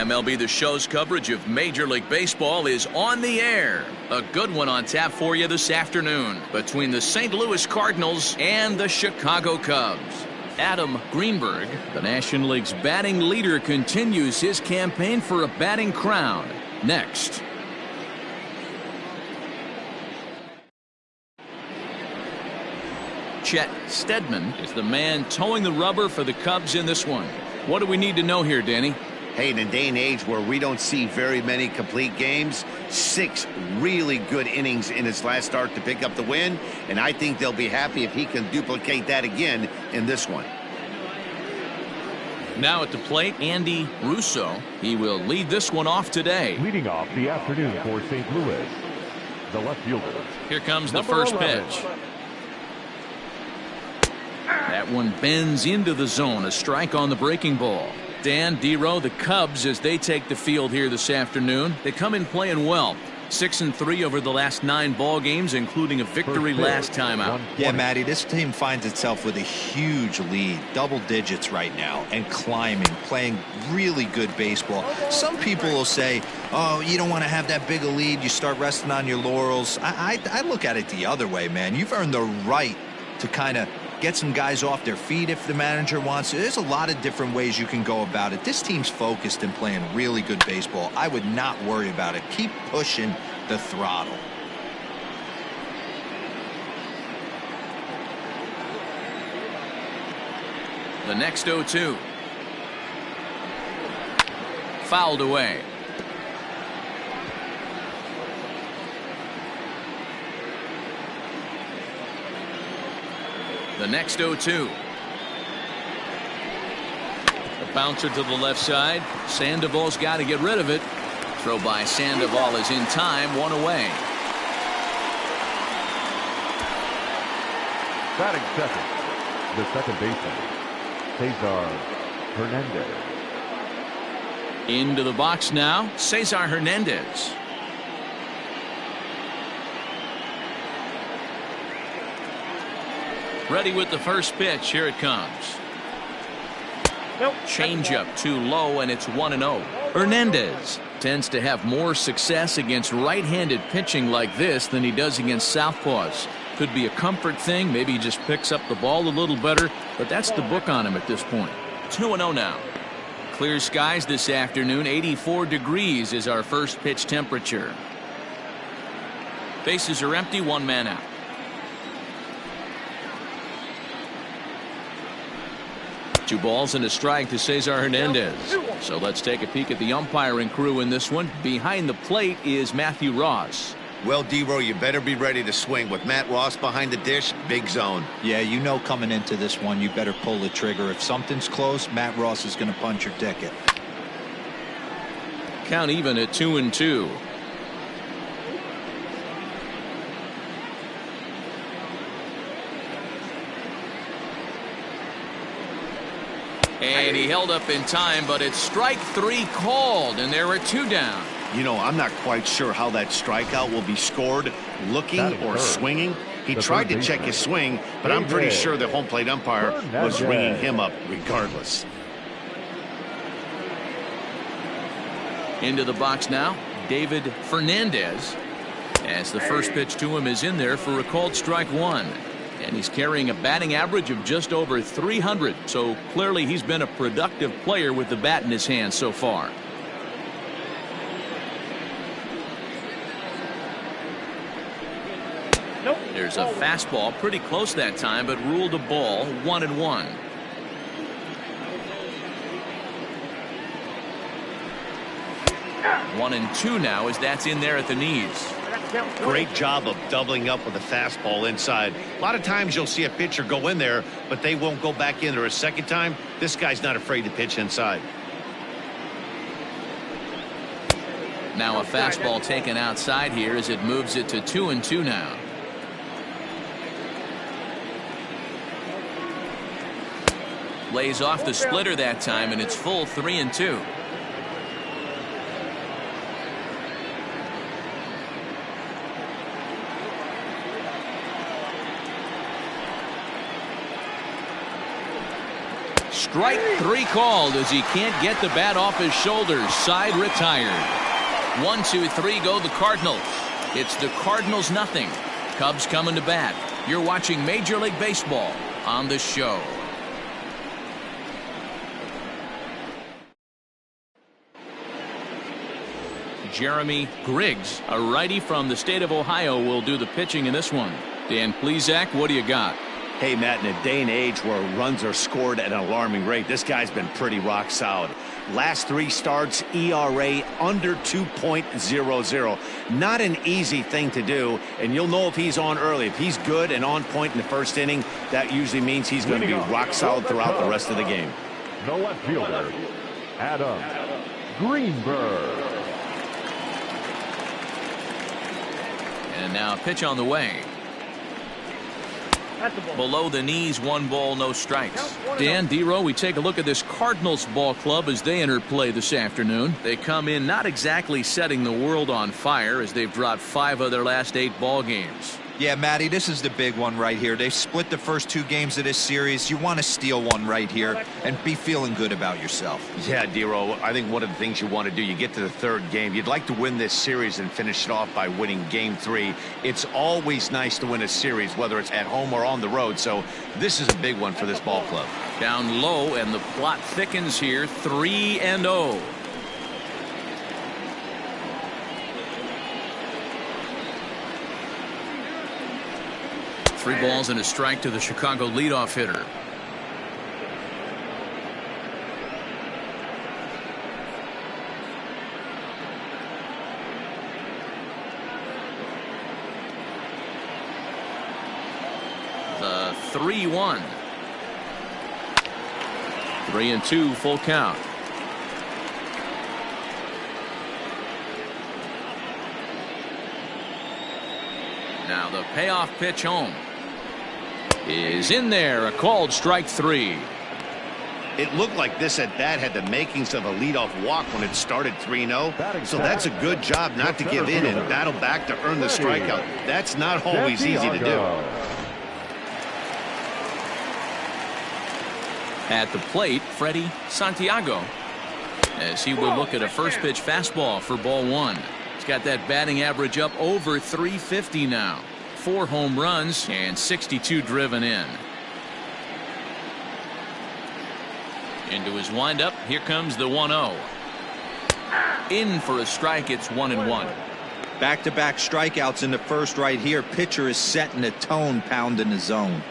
MLB The Show's coverage of Major League Baseball is on the air. A good one on tap for you this afternoon between the St. Louis Cardinals and the Chicago Cubs. Adam Greenberg, the National League's batting leader, continues his campaign for a batting crown. Next. Chet Steadman is the man towing the rubber for the Cubs in this one. What do we need to know here, Danny? Hey, in a day and age where we don't see very many complete games, 6 really good innings in his last start to pick up the win, and I think they'll be happy if he can duplicate that again in this one. Now at the plate, Andy Russo. He will lead this one off today. Leading off the afternoon for St. Louis, the left fielder. Here comes the first pitch. That one bends into the zone. A strike on the breaking ball. Dan, D-Row, the Cubs, as they take the field here this afternoon, they come in playing well. 6-3 over the last 9 ball games, including a victory last time out. Yeah, Matty, this team finds itself with a huge lead, double digits right now, and climbing, playing really good baseball. Some people will say, oh, you don't want to have that big a lead, you start resting on your laurels. I look at it the other way, man. You've earned the right to kind of get some guys off their feet if the manager wants to. There's a lot of different ways you can go about it. This team's focused and playing really good baseball. I would not worry about it. Keep pushing the throttle. The next 0-2. Fouled away. The next 0-2. A bouncer to the left side. Sandoval's got to get rid of it. Throw by Sandoval is in time. 1 away. Batting second, the second baseman, Cesar Hernandez. Into the box now, Cesar Hernandez. Ready with the first pitch. Here it comes. Changeup too low, and it's 1-0. Hernandez tends to have more success against right-handed pitching like this than he does against southpaws. Could be a comfort thing. Maybe he just picks up the ball a little better, but that's the book on him at this point. 2-0 now. Clear skies this afternoon. 84 degrees is our first pitch temperature. Bases are empty. 1 man out. Two balls and a strike to Cesar Hernandez. So let's take a peek at the umpiring crew in this one. Behind the plate is Matthew Ross. Well, D-Row, you better be ready to swing. With Matt Ross behind the dish, big zone. Yeah, you know coming into this one, you better pull the trigger. If something's close, Matt Ross is going to punch your ticket. Count even at 2-2. And he held up in time, but it's strike 3 called, and there are 2 down. You know, I'm not quite sure how that strikeout will be scored, looking or swinging. He tried to check his swing, but I'm pretty sure the home plate umpire was ringing him up regardless. Into the box now, David Fernandez, as the first pitch to him is in there for a called strike 1. And he's carrying a batting average of just over 300. So clearly he's been a productive player with the bat in his hand so far. There's a fastball pretty close that time, but ruled a ball. 1-1. One and 2 now as that's in there at the knees. Great job of doubling up with a fastball inside. A lot of times you'll see a pitcher go in there, but they won't go back in there a second time. This guy's not afraid to pitch inside. Now a fastball taken outside here as it moves it to 2-2 now. Lays off the splitter that time, and it's full 3-2. Strike 3 called as he can't get the bat off his shoulders. Side retired. 1, 2, 3 go the Cardinals. It's the Cardinals nothing. Cubs coming to bat. You're watching Major League Baseball on the show. Jeremy Griggs, a righty from the state of Ohio, will do the pitching in this one. Dan Plesac, what do you got? Hey, Matt, in a day and age where runs are scored at an alarming rate, this guy's been pretty rock solid. Last 3 starts, ERA under 2.00. Not an easy thing to do, and you'll know if he's on early. If he's good and on point in the first inning, that usually means he's going to be rock solid throughout the rest of the game. The left fielder, Adam Greenberg. And now pitch on the way. Below the knees, 1 ball, no strikes. Dan, D-Row, we take a look at this Cardinals ball club as they enter play this afternoon. They come in not exactly setting the world on fire as they've dropped 5 of their last 8 ball games. Yeah, Matty, this is the big one right here. They've split the first 2 games of this series. You want to steal one right here and be feeling good about yourself. Yeah, D-Row, I think one of the things you want to do, you get to the 3rd game, you'd like to win this series and finish it off by winning game 3. It's always nice to win a series, whether it's at home or on the road, so this is a big one for this ball club. Down low, and the plot thickens here, 3-0. 3 balls and a strike to the Chicago leadoff hitter. The 3-1. 3-2 full count. Now the payoff pitch home is in there, a called strike 3. It looked like this at bat had the makings of a leadoff walk when it started 3-0. So that's a good job not to give in and battle back to earn the strikeout. That's not always easy to do. At the plate, Freddie Santiago, as he will look at a first pitch fastball for ball 1. He's got that batting average up over 350 now. 4 home runs and 62 driven in. Into his windup. Here comes the 1-0. In for a strike. It's 1-1. Back-to-back strikeouts in the first right here. Pitcher is setting the tone, pounding the zone.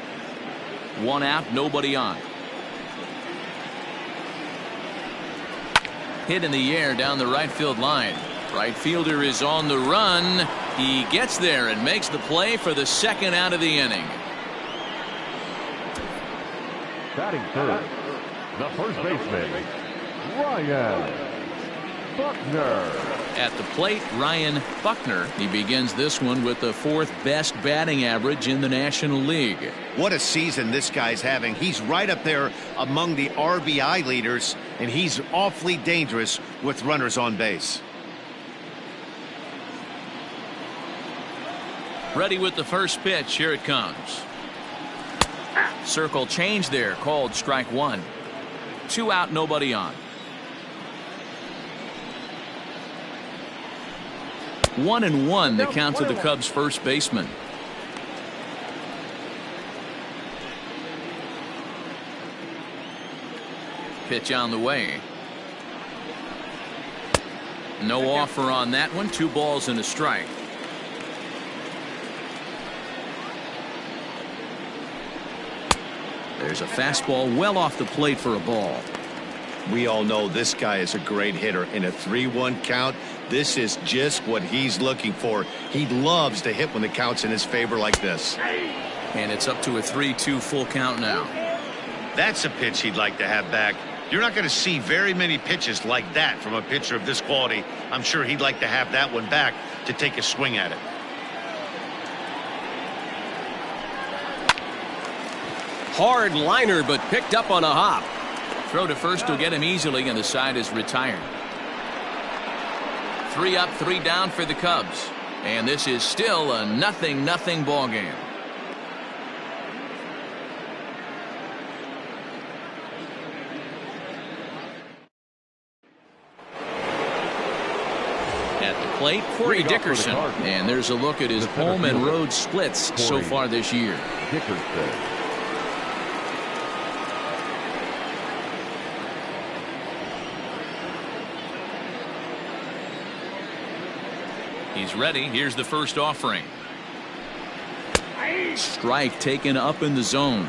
1 out, nobody on. Hit in the air down the right field line. Right fielder is on the run. He gets there and makes the play for the 2nd out of the inning. Batting 3rd, the first baseman, Ryan Buckner. At the plate, Ryan Buckner. He begins this one with the 4th best batting average in the National League. What a season this guy's having. He's right up there among the RBI leaders, and he's awfully dangerous with runners on base. Ready with the first pitch. Here it comes. Circle change there, called strike 1. 2 out, nobody on. 1-1 the count to the Cubs first baseman. Pitch on the way. No offer on that one. 2 balls and a strike. There's a fastball well off the plate for a ball. We all know this guy is a great hitter. In a 3-1 count, this is just what he's looking for. He loves to hit when the count's in his favor like this. And it's up to a 3-2 full count now. That's a pitch he'd like to have back. You're not going to see very many pitches like that from a pitcher of this quality. I'm sure he'd like to have that one back to take a swing at it. Hard liner, but picked up on a hop. Throw to first will get him easily, and the side is retired. 3 up, 3 down for the Cubs. And this is still a 0-0 ball game. plate, Corey Dickerson. And there's a look at his home and road splits so far this year. Dickerson. He's ready. Here's the first offering. Strike taken up in the zone.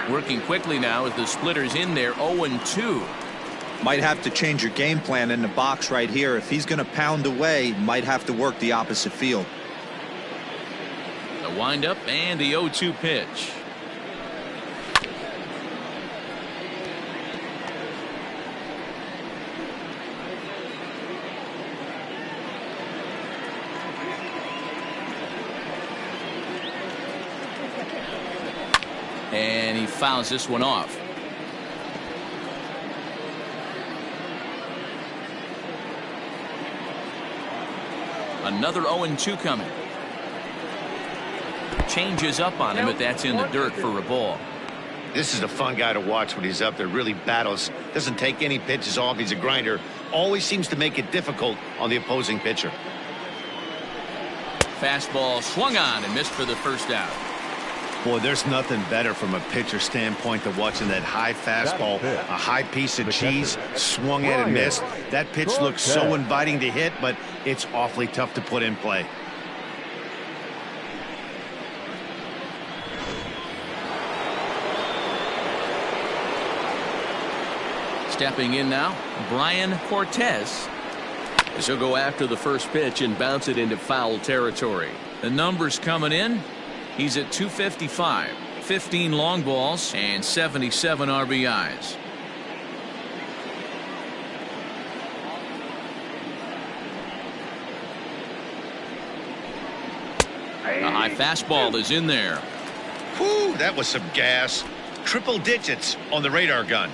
Working quickly now as the splitter's in there. 0-2. Might have to change your game plan in the box right here. If he's going to pound away, might have to work the opposite field. The windup and the 0-2 pitch. And he fouls this one off. Another 0-2 coming. Changes up on him, but that's in the dirt for a ball. This is a fun guy to watch when he's up there. Really battles. Doesn't take any pitches off. He's a grinder. Always seems to make it difficult on the opposing pitcher. Fastball swung on and missed for the first out. Boy, there's nothing better from a pitcher standpoint than watching that high fastball, a high piece of cheese, swung at and missed. That pitch looks so inviting to hit, but it's awfully tough to put in play. Stepping in now, Brian Cortez. As he'll go after the first pitch and bounce it into foul territory. The numbers coming in. He's at 255, 15 long balls, and 77 RBIs. A high fastball is in there. Whew, that was some gas. Triple digits on the radar gun.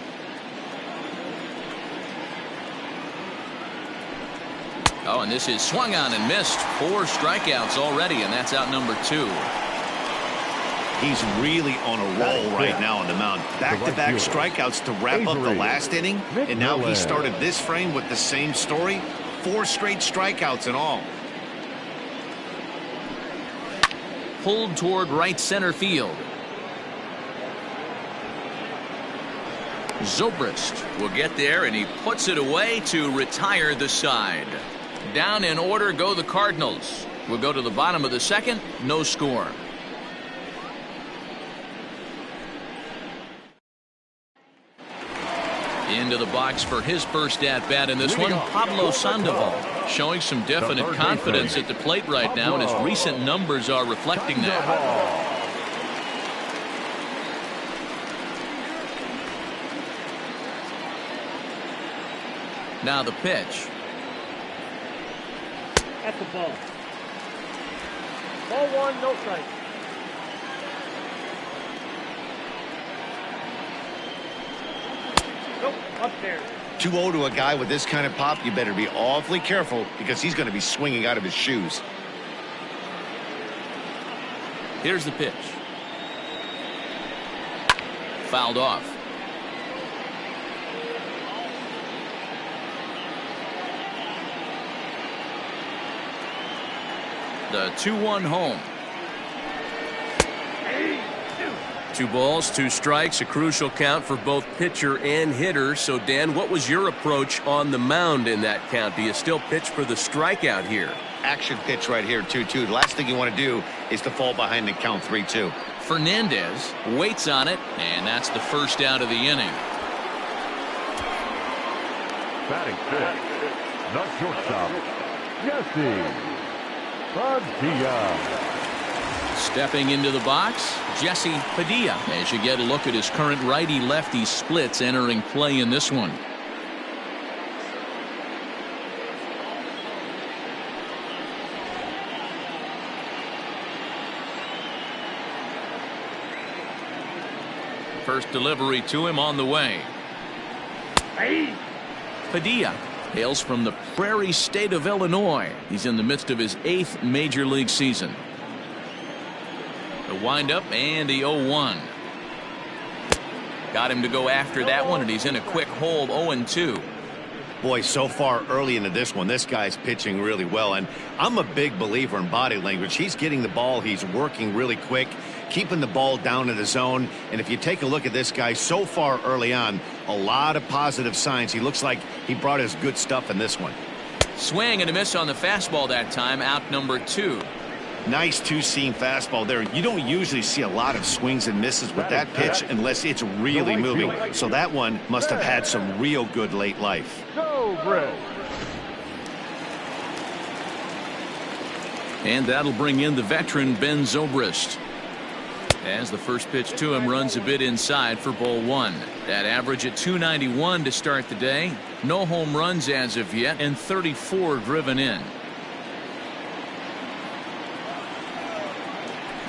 Oh, and this is swung on and missed. 4 strikeouts already, and that's out number 2. He's really on a roll right now on the mound. Back-to-back strikeouts to wrap up the last inning, and now he started this frame with the same story. 4 straight strikeouts in all. Pulled toward right center field. Zobrist will get there, and he puts it away to retire the side. Down in order go the Cardinals. We'll go to the bottom of the second. No score. Into the box for his first at-bat in this one, Pablo Sandoval. Showing some definite confidence at the plate right now, and his recent numbers are reflecting that. Now the pitch. At the ball. Ball 1, no strike. Nope, upstairs. 2-0 to a guy with this kind of pop. You better be awfully careful because he's going to be swinging out of his shoes. Here's the pitch. Fouled off. The 2-1 home. 2 balls, 2 strikes, a crucial count for both pitcher and hitter. So, Dan, what was your approach on the mound in that count? Do you still pitch for the strikeout here? Action pitch right here, 2-2. The last thing you want to do is to fall behind and count 3-2. Fernandez waits on it, and that's the first out of the inning. Batting 5th, the shortstop, Jesse Padilla. Stepping into the box, Jesse Padilla. As you get a look at his current righty-lefty splits entering play in this one. First delivery to him on the way. Padilla hails from the Prairie State of Illinois. He's in the midst of his 8th major league season. The windup and the 0-1. Got him to go after that one, and he's in a quick hole, 0-2. Boy, so far early into this one, this guy's pitching really well, and I'm a big believer in body language. He's getting the ball, he's working really quick, keeping the ball down in the zone, and if you take a look at this guy so far early on, a lot of positive signs. He looks like he brought his good stuff in this one. Swing and a miss on the fastball that time, out number 2. Nice two-seam fastball there. You don't usually see a lot of swings and misses with that pitch unless it's really moving. So that one must have had some real good late life. Go, Red. And that'll bring in the veteran Ben Zobrist. As the first pitch to him runs a bit inside for ball 1. That average at 291 to start the day. No home runs as of yet, and 34 driven in.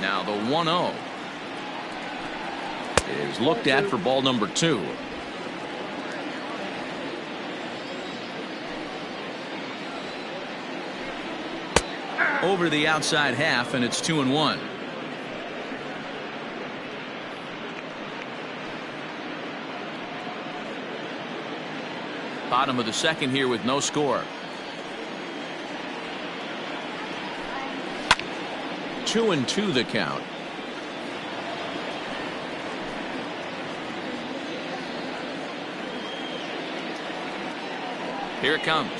Now the 1-0 is looked at for ball number 2. Over the outside half, and it's 2-1. Bottom of the second here with no score. 2-2 the count. Here it comes.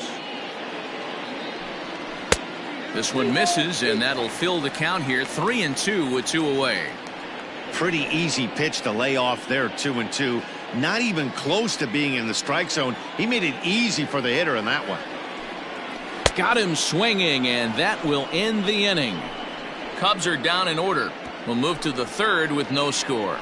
This one misses, and that'll fill the count here. 3-2 with 2 away. Pretty easy pitch to lay off there, 2-2. Not even close to being in the strike zone. He made it easy for the hitter in that one. Got him swinging, and that will end the inning. Cubs are down in order. We'll move to the third with no score.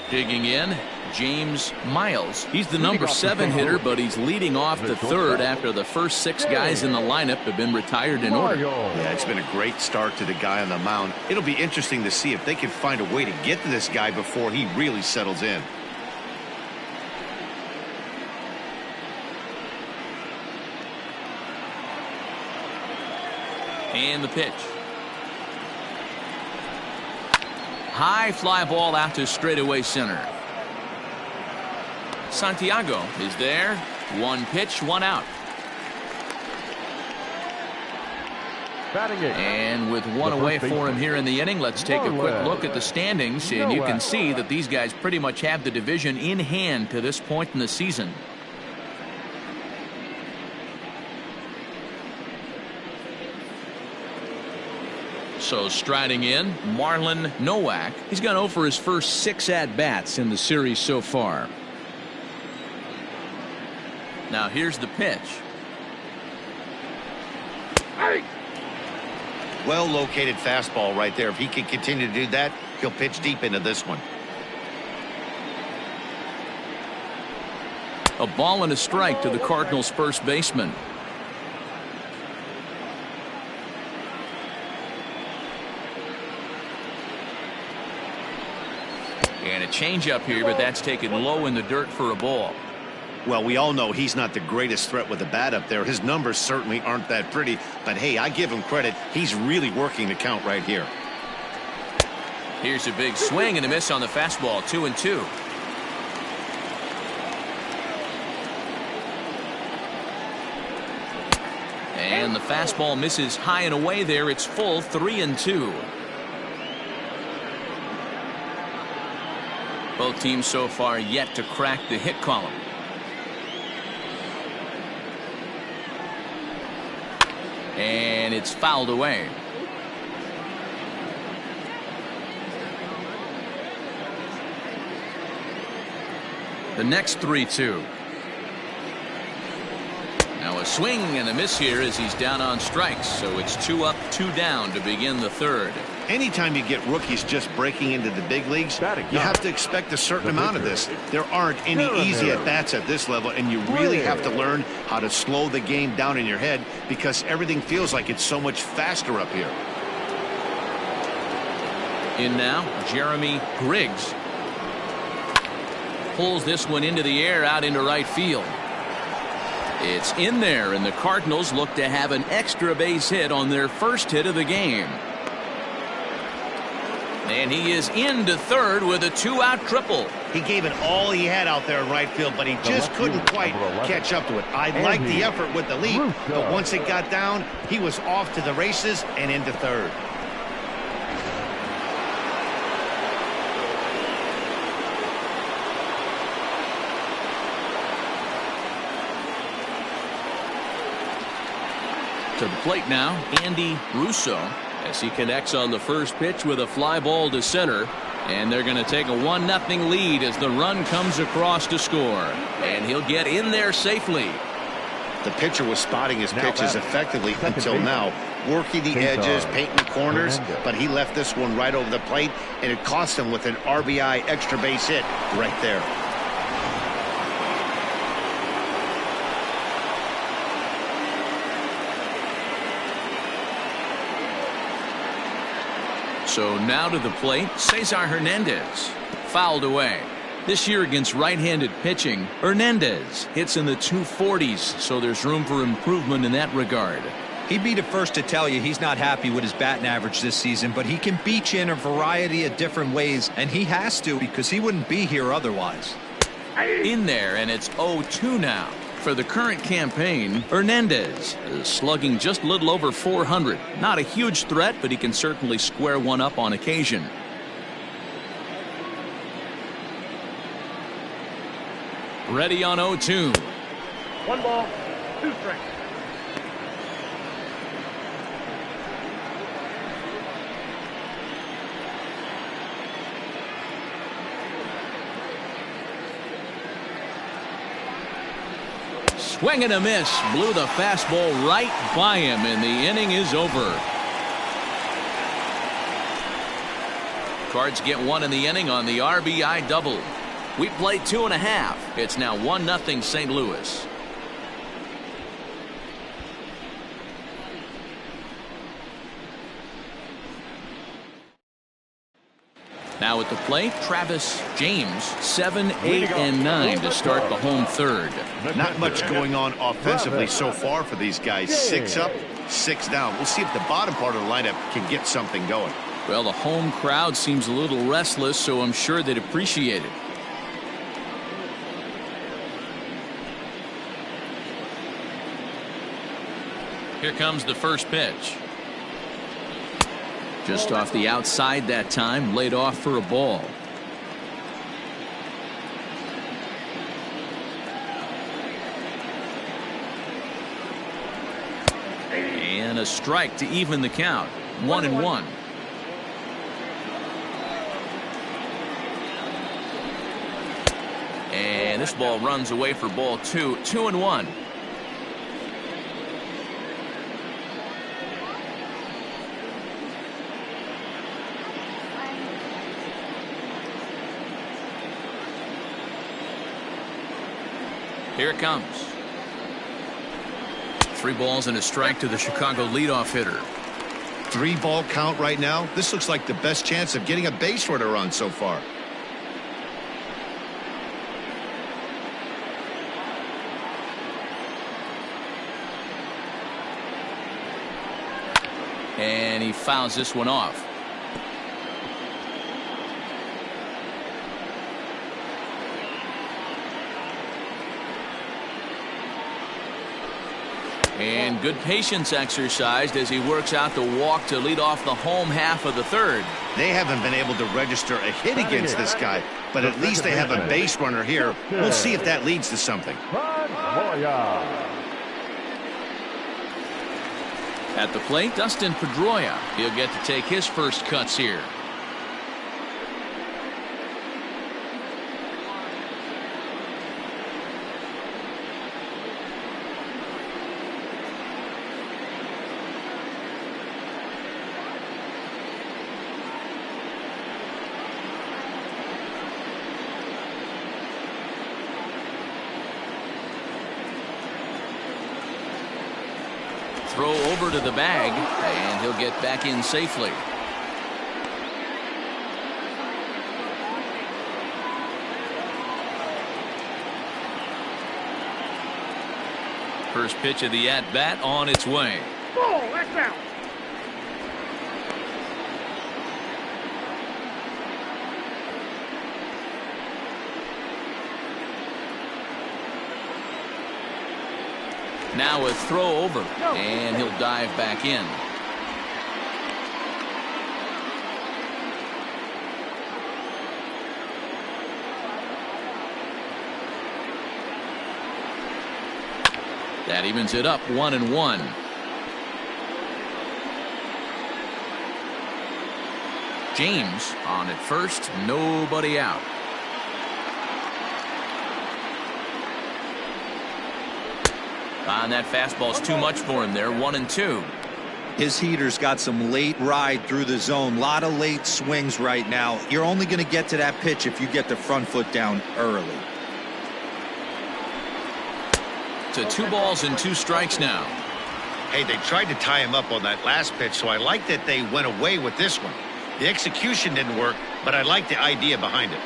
Digging in, James Miles. He's the number 7 hitter, but he's leading off the third after the first 6 guys in the lineup have been retired in order. Yeah, it's been a great start to the guy on the mound. It'll be interesting to see if they can find a way to get to this guy before he really settles in. And the pitch. High fly ball out to straightaway center. Santiago is there. 1 pitch, 1 out. And with 1 away for him here in the inning, let's take a quick look at the standings, and you can see that these guys pretty much have the division in hand to this point in the season. So striding in, Marlon Nowak. He's gone over his first 6 at-bats in the series so far. Now here's the pitch. Well located fastball right there. If he can continue to do that, he'll pitch deep into this one. A ball and a strike to the Cardinals first baseman. And a changeup here, but that's taken low in the dirt for a ball. Well, we all know he's not the greatest threat with the bat up there. His numbers certainly aren't that pretty, but hey, I give him credit. He's really working the count right here. Here's a big swing and a miss on the fastball. 2-2. And the fastball misses high and away there. It's full. 3-2. Both teams so far yet to crack the hit column. And it's fouled away. The next 3-2. Now a swing and a miss here as he's down on strikes. So it's 2 up, 2 down to begin the third. Anytime you get rookies just breaking into the big leagues, you have to expect a certain amount of this. There aren't any easy at-bats at this level, and you really have to learn how to slow the game down in your head because everything feels like it's so much faster up here. In now, Jeremy Griggs. Pulls this one into the air out into right field. It's in there, and the Cardinals look to have an extra base hit on their first hit of the game. And he is into third with a 2-out triple. He gave it all he had out there in right field, but he just couldn't quite catch up to it. I liked the effort with the lead, but once it got down, he was off to the races and into third. To the plate now, Andy Russo, as he connects on the first pitch with a fly ball to center. And they're going to take a 1-0 lead as the run comes across to score. And he'll get in there safely. The pitcher was spotting his pitches effectively until now, working the edges, painting the corners, but he left this one right over the plate, and it cost him with an RBI extra base hit right there. So now to the plate, Cesar Hernandez. Fouled away. This year against right-handed pitching, Hernandez hits in the 240s, so there's room for improvement in that regard. He'd be the first to tell you he's not happy with his batting average this season, but he can beat you in a variety of different ways, and he has to because he wouldn't be here otherwise. In there, and it's 0-2 now. For the current campaign, Hernandez is slugging just a little over 400. Not a huge threat, but he can certainly square one up on occasion. Ready on 0-2. 1 ball, 2 strikes. Swing and a miss. Blew the fastball right by him, and the inning is over. Cards get 1 in the inning on the RBI double. We played 2.5. It's now 1-0 St. Louis. Now at the plate, Travis James, 7, 8, and 9 to start the home third. Not much going on offensively so far for these guys. 6 up, 6 down. We'll see if the bottom part of the lineup can get something going. Well, the home crowd seems a little restless, so I'm sure they'd appreciate it. Here comes the first pitch. Just off the outside that time, laid off for a ball. And a strike to even the count. 1-1. And this ball runs away for ball 2. 2-1. Here it comes. 3 balls and a strike to the Chicago leadoff hitter. 3-ball count right now. This looks like the best chance of getting a base runner on so far. And he fouls this one off. And good patience exercised as he works out the walk to lead off the home half of the third. They haven't been able to register a hit against this guy, but at least they have a base runner here. We'll see if that leads to something. At the plate, Dustin Pedroia. He'll get to take his first cuts here. Throw over to the bag, and he'll get back in safely. First pitch of the at-bat on its way. Ball, that's out. Now a throw over, and he'll dive back in. That evens it up 1-1. James on at first, nobody out. And that fastball's too much for him there. 1-2. His heater's got some late ride through the zone. A lot of late swings right now. You're only going to get to that pitch if you get the front foot down early. To 2 balls and 2 strikes now. Hey, they tried to tie him up on that last pitch, so I like that they went away with this one. The execution didn't work, but I like the idea behind it.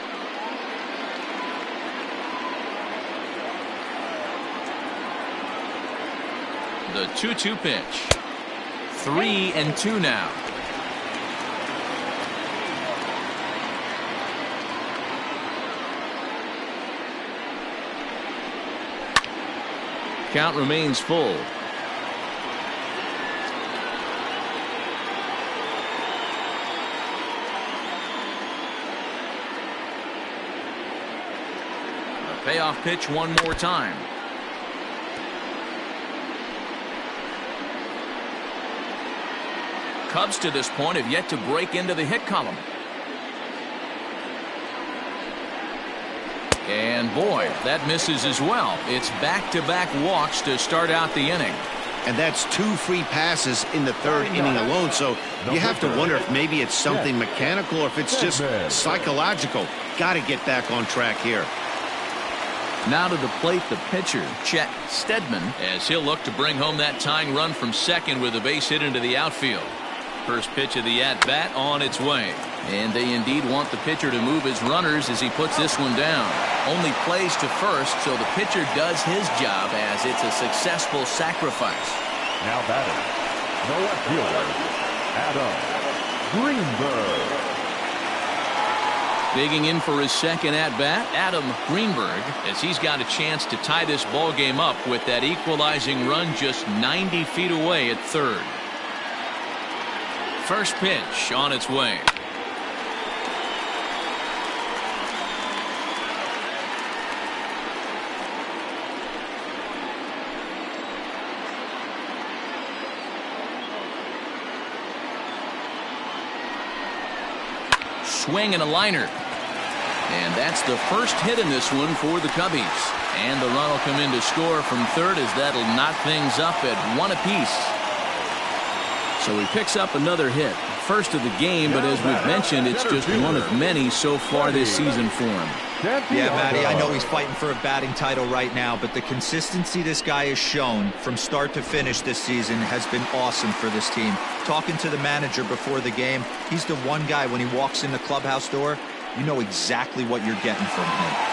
The 2-2 pitch. 3-2 now. Count remains full. A payoff pitch one more time. Cubs to this point have yet to break into the hit column. And boy, that misses as well. It's back-to-back walks to start out the inning. And that's 2 free passes in the 3rd inning alone, so you have to wonder if maybe it's something mechanical or if it's just psychological. Got to get back on track here. Now to the plate, the pitcher, Chet Steadman, as he'll look to bring home that tying run from second with a base hit into the outfield. First pitch of the at-bat on its way. And they indeed want the pitcher to move his runners as he puts this one down. Only plays to first, so the pitcher does his job as it's a successful sacrifice. Now batting, the left fielder, Adam Greenberg. Digging in for his second at-bat, Adam Greenberg, as he's got a chance to tie this ball game up with that equalizing run just 90 feet away at third. First pitch on its way. Swing and a liner. And that's the first hit in this one for the Cubbies. And the run will come in to score from third as that'll knock things up at 1 apiece. So he picks up another hit. First of the game, but as we've mentioned, it's just one of many so far this season for him. Yeah, Matty, I know he's fighting for a batting title right now, but the consistency this guy has shown from start to finish this season has been awesome for this team. Talking to the manager before the game, he's the one guy when he walks in the clubhouse door, you know exactly what you're getting from him.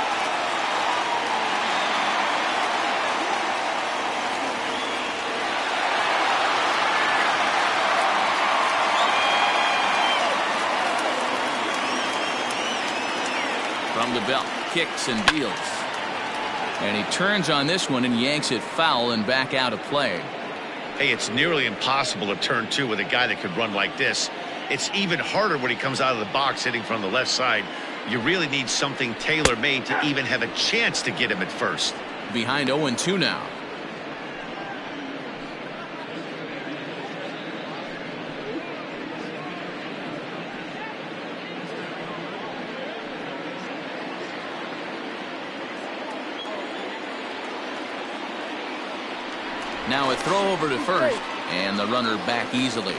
From the belt, kicks and deals. And he turns on this one and yanks it foul and back out of play. Hey, it's nearly impossible to turn 2 with a guy that could run like this. It's even harder when he comes out of the box hitting from the left side. You really need something tailor-made to even have a chance to get him at first. Behind 0-2 now. Now a throw over to first, and the runner back easily.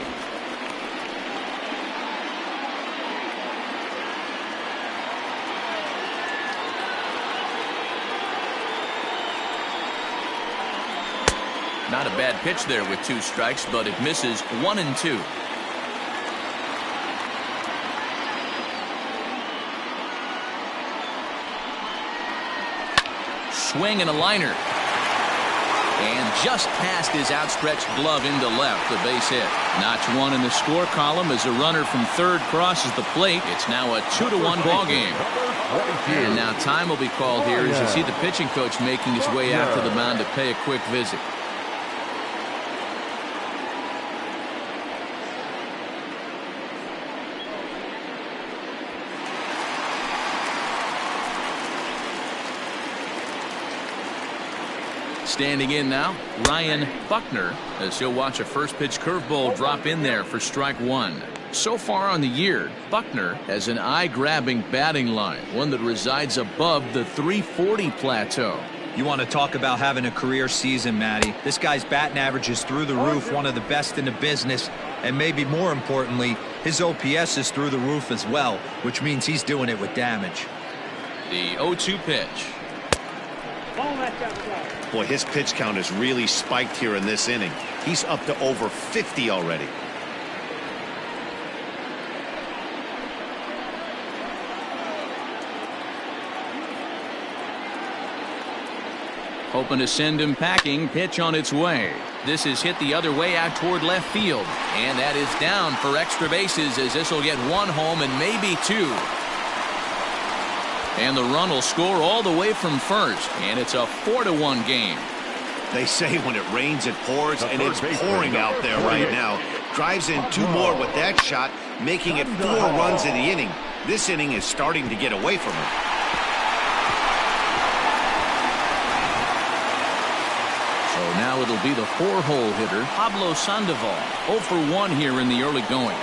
Not a bad pitch there with 2 strikes, but it misses 1-2. Swing and a liner. And just past his outstretched glove into left, the base hit. Notch one in the score column as a runner from third crosses the plate. It's now a 2-1 ball game. And now time will be called here as you see the pitching coach making his way out to the mound to pay a quick visit. Standing in now, Ryan Buckner, as he'll watch a first pitch curveball drop in there for strike one. So far on the year, Buckner has an eye-grabbing batting line, one that resides above the 340 plateau. You want to talk about having a career season, Matty. This guy's batting average is through the roof, one of the best in the business, and maybe more importantly, his OPS is through the roof as well, which means he's doing it with damage. The 0-2 pitch. Boy, his pitch count has really spiked here in this inning. He's up to over 50 already. Hoping to send him packing. Pitch on its way. This is hit the other way out toward left field. And that is down for extra bases as this will get one home and maybe two. And the run will score all the way from first. And it's a 4-1 game. They say when it rains, it pours, and it's pouring out there right now. Drives in two more with that shot, making it 4 runs in the inning. This inning is starting to get away from him. So now it'll be the 4-hole hitter, Pablo Sandoval. 0 for 1 here in the early going.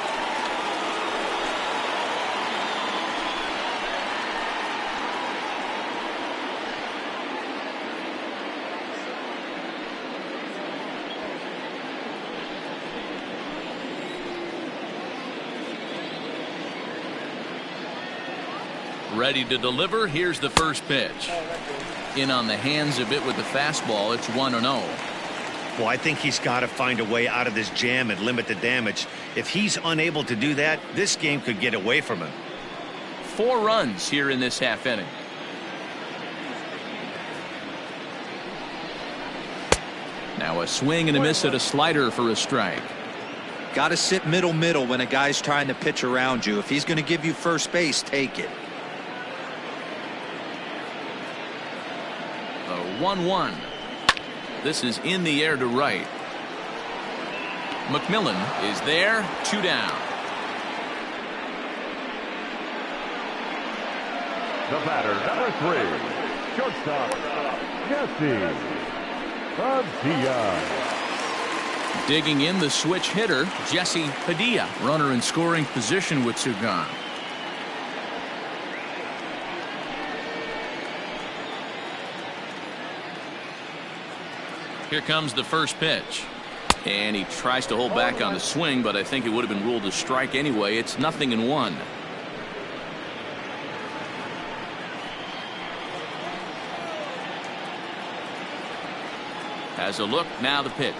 Ready to deliver. Here's the first pitch. In on the hands of it with the fastball. It's 1-0. Well, I think he's got to find a way out of this jam and limit the damage. If he's unable to do that, this game could get away from him. 4 runs here in this half inning. Now a swing and a miss at a slider for a strike. Got to sit middle when a guy's trying to pitch around you. If he's going to give you first base, take it. 1-1. This is in the air to right. McMillan is there. 2 down. The batter, number 3, shortstop, Padilla. Digging in the switch hitter, Jesse Padilla. Runner in scoring position with 2 gone. Here comes the first pitch. And he tries to hold back on the swing, but I think it would have been ruled a strike anyway. It's 0-1. Has a look. Now the pitch.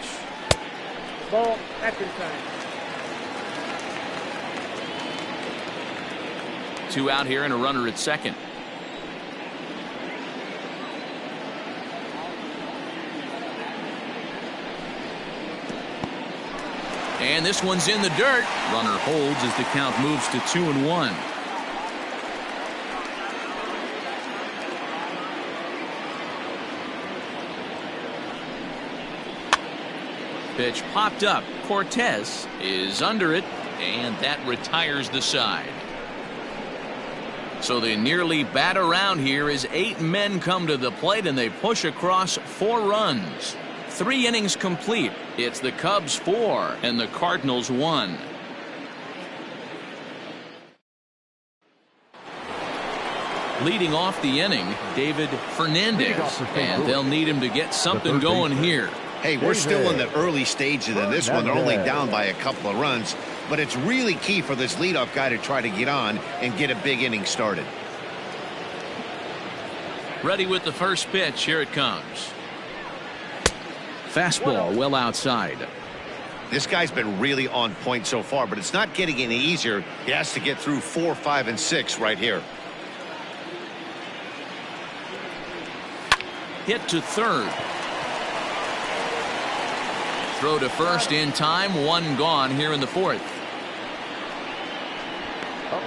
Ball at inside. 2 out here and a runner at second. And this one's in the dirt. Runner holds as the count moves to 2-1. Pitch popped up. Cortez is under it, and that retires the side. So they nearly bat around here as 8 men come to the plate, and they push across 4 runs. 3 innings complete. It's the Cubs 4 and the Cardinals 1. Leading off the inning, David Fernandez, and they'll need him to get something going here. Hey, we're still in the early stages of this one. They're only down by a couple of runs, but it's really key for this leadoff guy to try to get on and get a big inning started. Ready with the first pitch. Here it comes. Fastball well outside. This guy's been really on point so far, but it's not getting any easier. He has to get through 4, 5, and 6 right here. Hit to third. throw to first in time. One gone here in the fourth.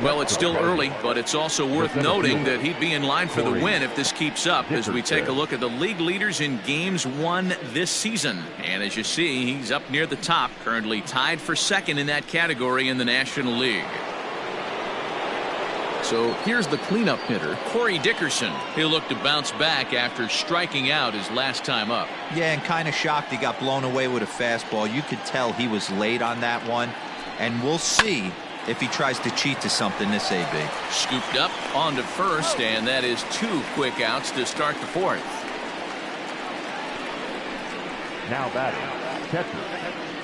Well, it's still early, but it's also worth noting that he'd be in line for the win if this keeps up as we take a look at the league leaders in games won this season. And as you see, he's up near the top, currently tied for second in that category in the National League. So here's the cleanup hitter, Corey Dickerson. He'll look to bounce back after striking out his last time up. Yeah, and kind of shocked he got blown away with a fastball. You could tell he was late on that one, and we'll see if he tries to cheat to something this AB. Scooped up onto first, and that is 2 quick outs to start the fourth. Now batting, catcher,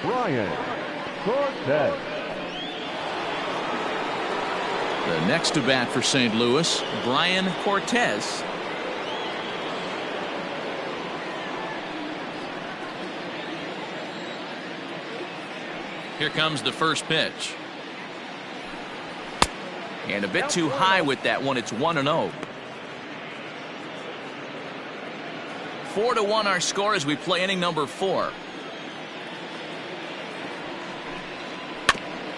Brian Cortez. The next to bat for St. Louis, Brian Cortez. Here comes the first pitch. And a bit too high with that one. It's 1-0. 4-1 our score as we play inning number 4.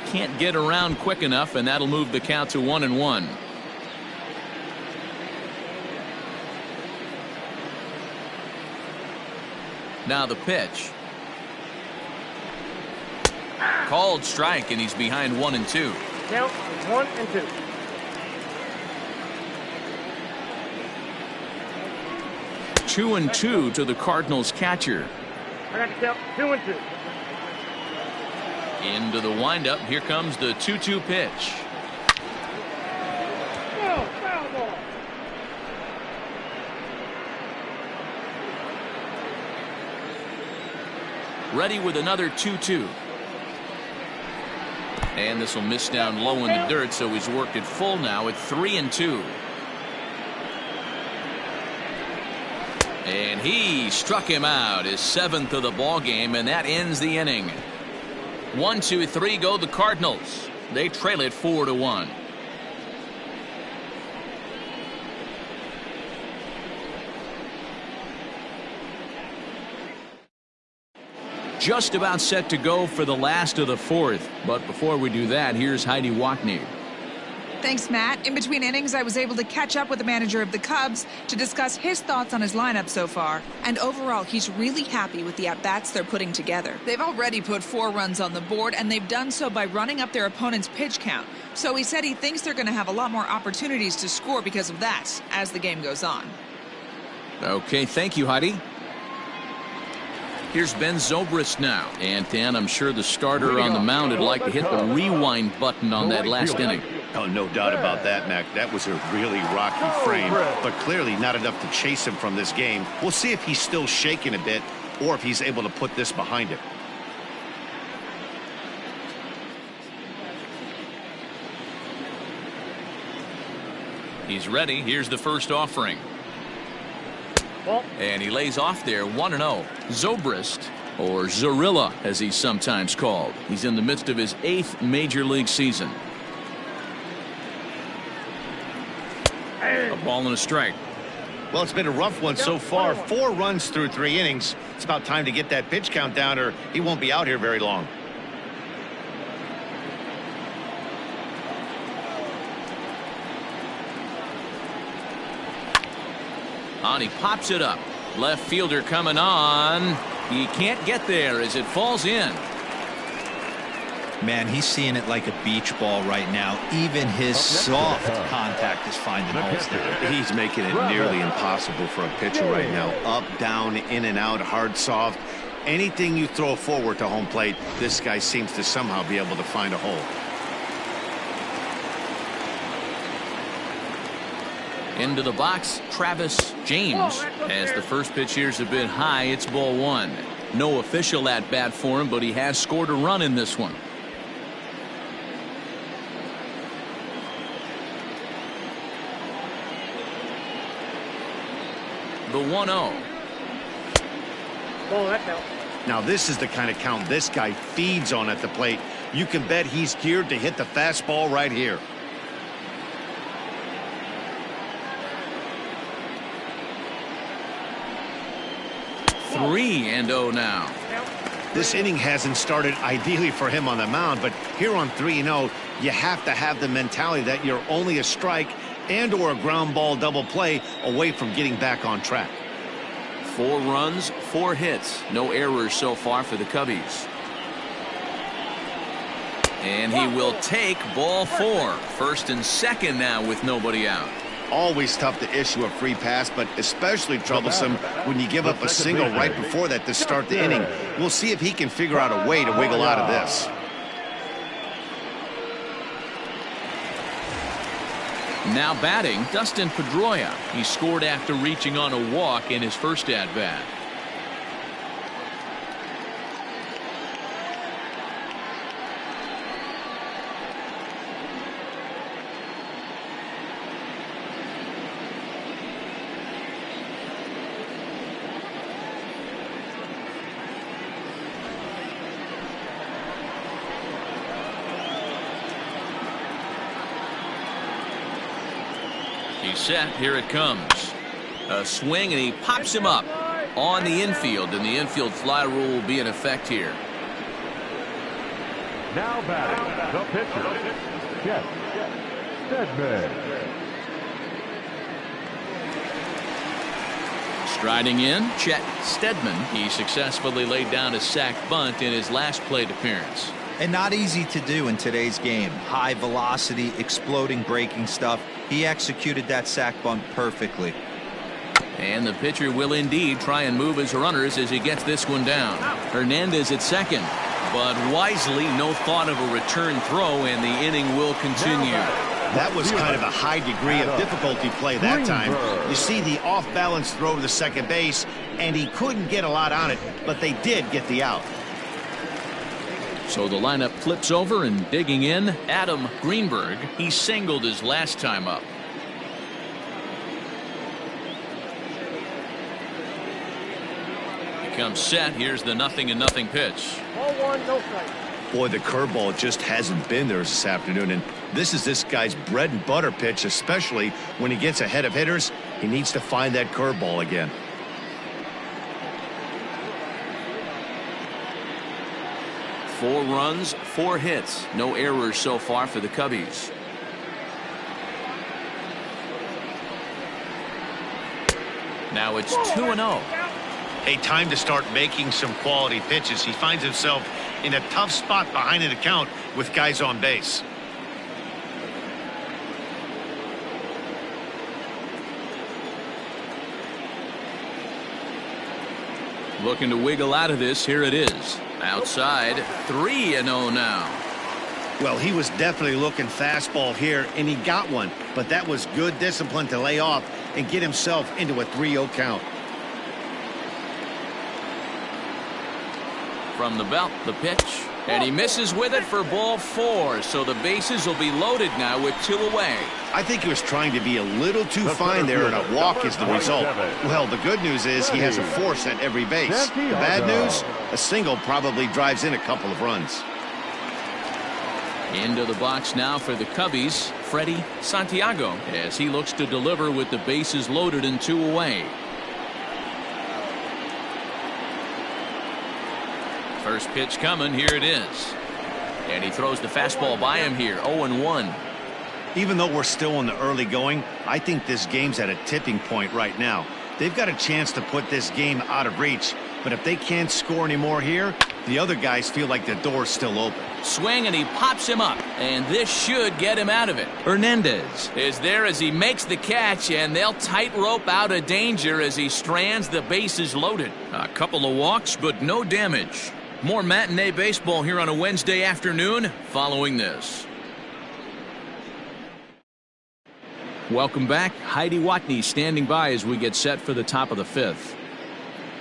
Can't get around quick enough, and that'll move the count to 1-1. Now the pitch. Called strike, and he's behind 1-2. Count 1-2. Two and 2 to the Cardinals catcher. I got to count 2-2. Into the windup. Here comes the 2-2 pitch. No, foul ball. Ready with another 2-2. And this will miss down low in the dirt, so he's worked it full now at 3-2. And he struck him out, his 7th of the ball game, and that ends the inning. 1-2-3 go the Cardinals. They trail it 4-1. Just about set to go for the last of the fourth. But before we do that, here's Heidi Watney. Thanks, Matt. In between innings, I was able to catch up with the manager of the Cubs to discuss his thoughts on his lineup so far. And overall, he's really happy with the at-bats they're putting together. They've already put 4 runs on the board, and they've done so by running up their opponent's pitch count. So he said he thinks they're going to have a lot more opportunities to score because of that as the game goes on. Okay, thank you, Heidi. Here's Ben Zobrist now. And Dan, I'm sure the starter on the mound would like to hit the rewind button on that last inning. Oh, no doubt about that, Mac. That was a really rocky frame, but clearly not enough to chase him from this game. We'll see if he's still shaking a bit or if he's able to put this behind him. He's ready. Here's the first offering. And he lays off there 1-0. Zobrist, or Zorilla as he's sometimes called. He's in the midst of his 8th major league season. A ball and a strike. Well, it's been a rough one so far. 4 runs through 3 innings. It's about time to get that pitch count down or he won't be out here very long. On, he pops it up. Left fielder coming on. He can't get there as it falls in. Man, he's seeing it like a beach ball right now. Even his soft contact is finding holes there. He's making it nearly impossible for a pitcher right now. Up, down, in and out, hard, soft. Anything you throw forward to home plate, this guy seems to somehow be able to find a hole. Into the box, Travis James. As the first pitch here's a bit high, it's ball 1. No official at bat for him, but he has scored a run in this one. The 1-0. Now this is the kind of count this guy feeds on at the plate. You can bet he's geared to hit the fastball right here. Three and 0 now. This inning hasn't started ideally for him on the mound, but here on 3-0, you have to have the mentality that you're only a strike and or a ground ball double play away from getting back on track. 4 runs, 4 hits. No errors so far for the Cubbies. And he will take ball 4. First and second now with nobody out. Always tough to issue a free pass, but especially troublesome when you give up a single right before that to start the inning. We'll see if he can figure out a way to wiggle out of this. Now batting, Dustin Pedroia. He scored after reaching on a walk in his first at-bat. He's set. Here it comes. A swing, and he pops him up on the infield, and the infield fly rule will be in effect here. Now batting, the pitcher, Chet Steadman. Striding in, Chet Steadman. He successfully laid down a sac bunt in his last plate appearance. And not easy to do in today's game. High velocity, exploding breaking stuff. He executed that sac bunt perfectly. And the pitcher will indeed try and move his runners as he gets this one down. Hernandez at second, but wisely no thought of a return throw, and the inning will continue. That was kind of a high degree of difficulty play that time. You see the off-balance throw to the second base, and he couldn't get a lot on it, but they did get the out. So the lineup flips over, and digging in, Adam Greenberg. He singled his last time up. He comes set. Here's the 0-0 pitch. Ball 1, no strike. Boy, the curveball just hasn't been there this afternoon, and this is this guy's bread and butter pitch, especially when he gets ahead of hitters. He needs to find that curveball again. Four runs, 4 hits. No errors so far for the Cubbies. Now it's 2-0. Hey, time to start making some quality pitches. He finds himself in a tough spot behind an account with guys on base. Looking to wiggle out of this. Here it is. Outside, 3-0 now. Well, he was definitely looking fastball here, and he got one. But that was good discipline to lay off and get himself into a 3-0 count. From the belt, the pitch. And he misses with it for ball 4. So the bases will be loaded now with 2 away. I think he was trying to be a little too fine there, and a walk is the result. Well, the good news is he has a force at every base. The bad news, a single probably drives in a couple of runs. Into the box now for the Cubbies, Freddie Santiago, as he looks to deliver with the bases loaded and 2 away. First pitch coming. Here it is. And he throws the fastball by him here. 0-1. Even though we're still in the early going, I think this game's at a tipping point right now. They've got a chance to put this game out of reach, but if they can't score anymore here, the other guys feel like the door's still open. Swing, and he pops him up, and this should get him out of it. Hernandez is there as he makes the catch, and they'll tightrope out of danger as he strands the bases loaded. A couple of walks, but no damage. More matinee baseball here on a Wednesday afternoon following this. Welcome back. Heidi Watney standing by as we get set for the top of the 5th.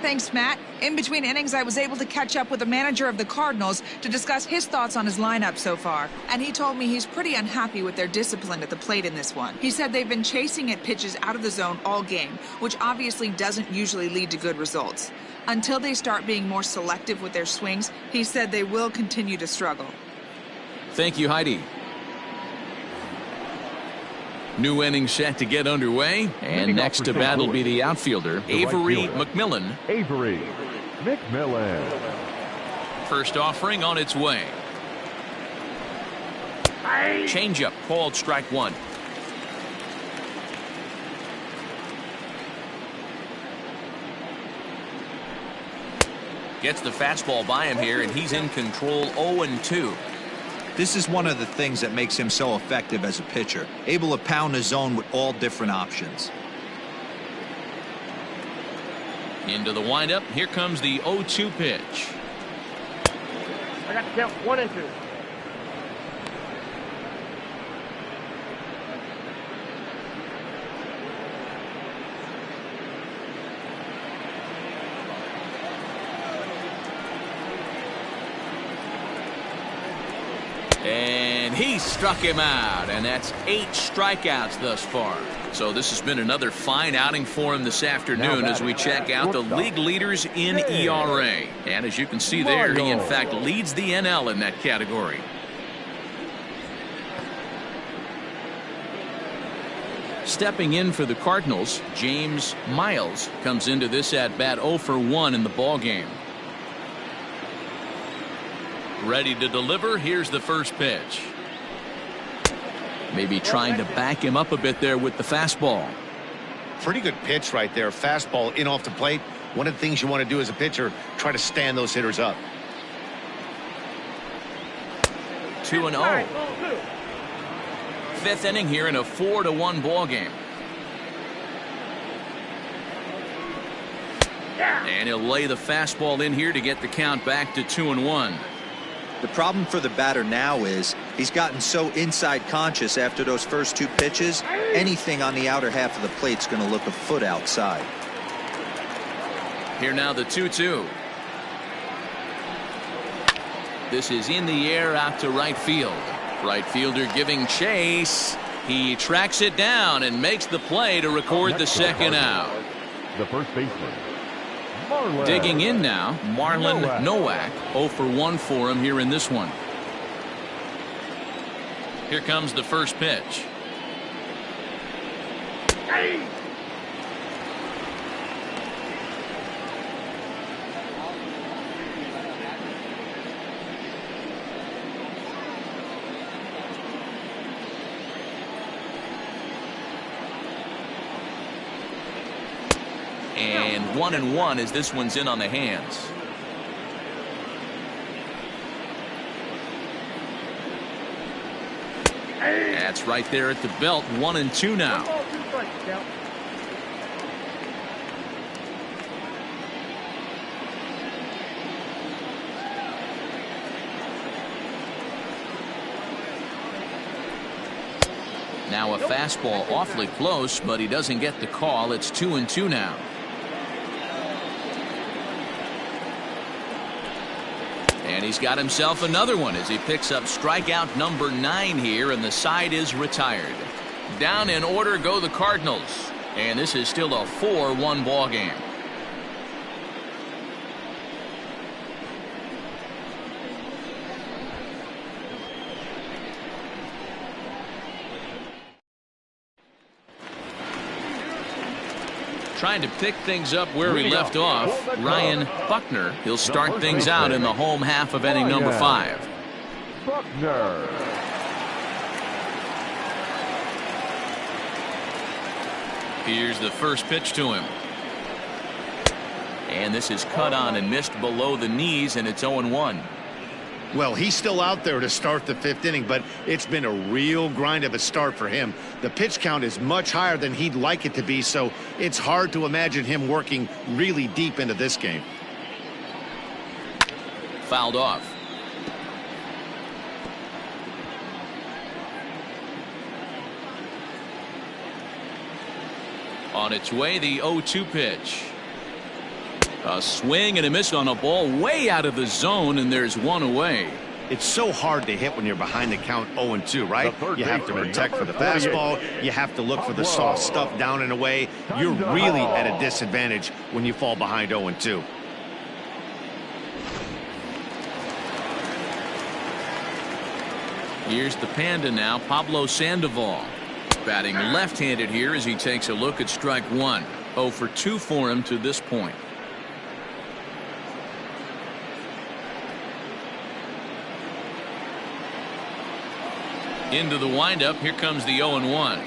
Thanks, Matt. In between innings, I was able to catch up with the manager of the Cardinals to discuss his thoughts on his lineup so far. And he told me he's pretty unhappy with their discipline at the plate in this one. He said they've been chasing at pitches out of the zone all game, which obviously doesn't usually lead to good results. Until they start being more selective with their swings, he said they will continue to struggle. Thank you, Heidi. New inning set to get underway, and next to bat will be the outfielder, Avery McMillan. Avery McMillan. First offering on its way. Changeup called strike one. Gets the fastball by him here, and he's in control. 0-2. This is one of the things that makes him so effective as a pitcher, able to pound the zone with all different options. Into the windup. Here comes the 0-2 pitch. I got the count 1-2. And he struck him out, and that's 8 strikeouts thus far. So this has been another fine outing for him this afternoon as we check out the league leaders in ERA. And as you can see there, he in fact leads the NL in that category. Stepping in for the Cardinals, James Miles comes into this at-bat 0 for 1 in the ballgame. Ready to deliver. Here's the first pitch. Maybe trying to back him up a bit there with the fastball. Pretty good pitch right there. Fastball in off the plate. One of the things you want to do as a pitcher, try to stand those hitters up. 2-0. Fifth inning here in a 4-1 ball game. And he'll lay the fastball in here to get the count back to 2-1. The problem for the batter now is he's gotten so inside conscious after those first 2 pitches. Anything on the outer half of the plate's going to look a foot outside. Here now the 2-2. This is in the air out to right field. Right fielder giving chase. He tracks it down and makes the play to record the second out. The first baseman. Digging in now, Marlon Nowak. 0 for 1 for him here in this one. Here comes the first pitch. And 1-1 as this one's in on the hands. That's right there at the belt. 1-2 now. Now a fastball awfully close, but he doesn't get the call. It's 2-2 now. And he's got himself another one as he picks up strikeout number 9 here, and the side is retired. Down in order go the Cardinals, and this is still a 4-1 ball game. Trying to pick things up where we left off, Ryan Buckner. He'll start things out in the home half of inning number 5. Buckner. Here's the first pitch to him. And this is cut on and missed below the knees, and it's 0-1. Well, he's still out there to start the 5th inning, but it's been a real grind of a start for him. The pitch count is much higher than he'd like it to be, so it's hard to imagine him working really deep into this game. Fouled off. On its way, the 0-2 pitch. A swing and a miss on a ball way out of the zone, and there's one away. It's so hard to hit when you're behind the count 0-2, right? You have to protect for the fastball. You have to look for the soft stuff down and away. You're really at a disadvantage when you fall behind 0-2. Here's the Panda now, Pablo Sandoval. Batting left-handed here as he takes a look at strike 1. 0 for 2 for him to this point. Into the windup. Here comes the 0-1.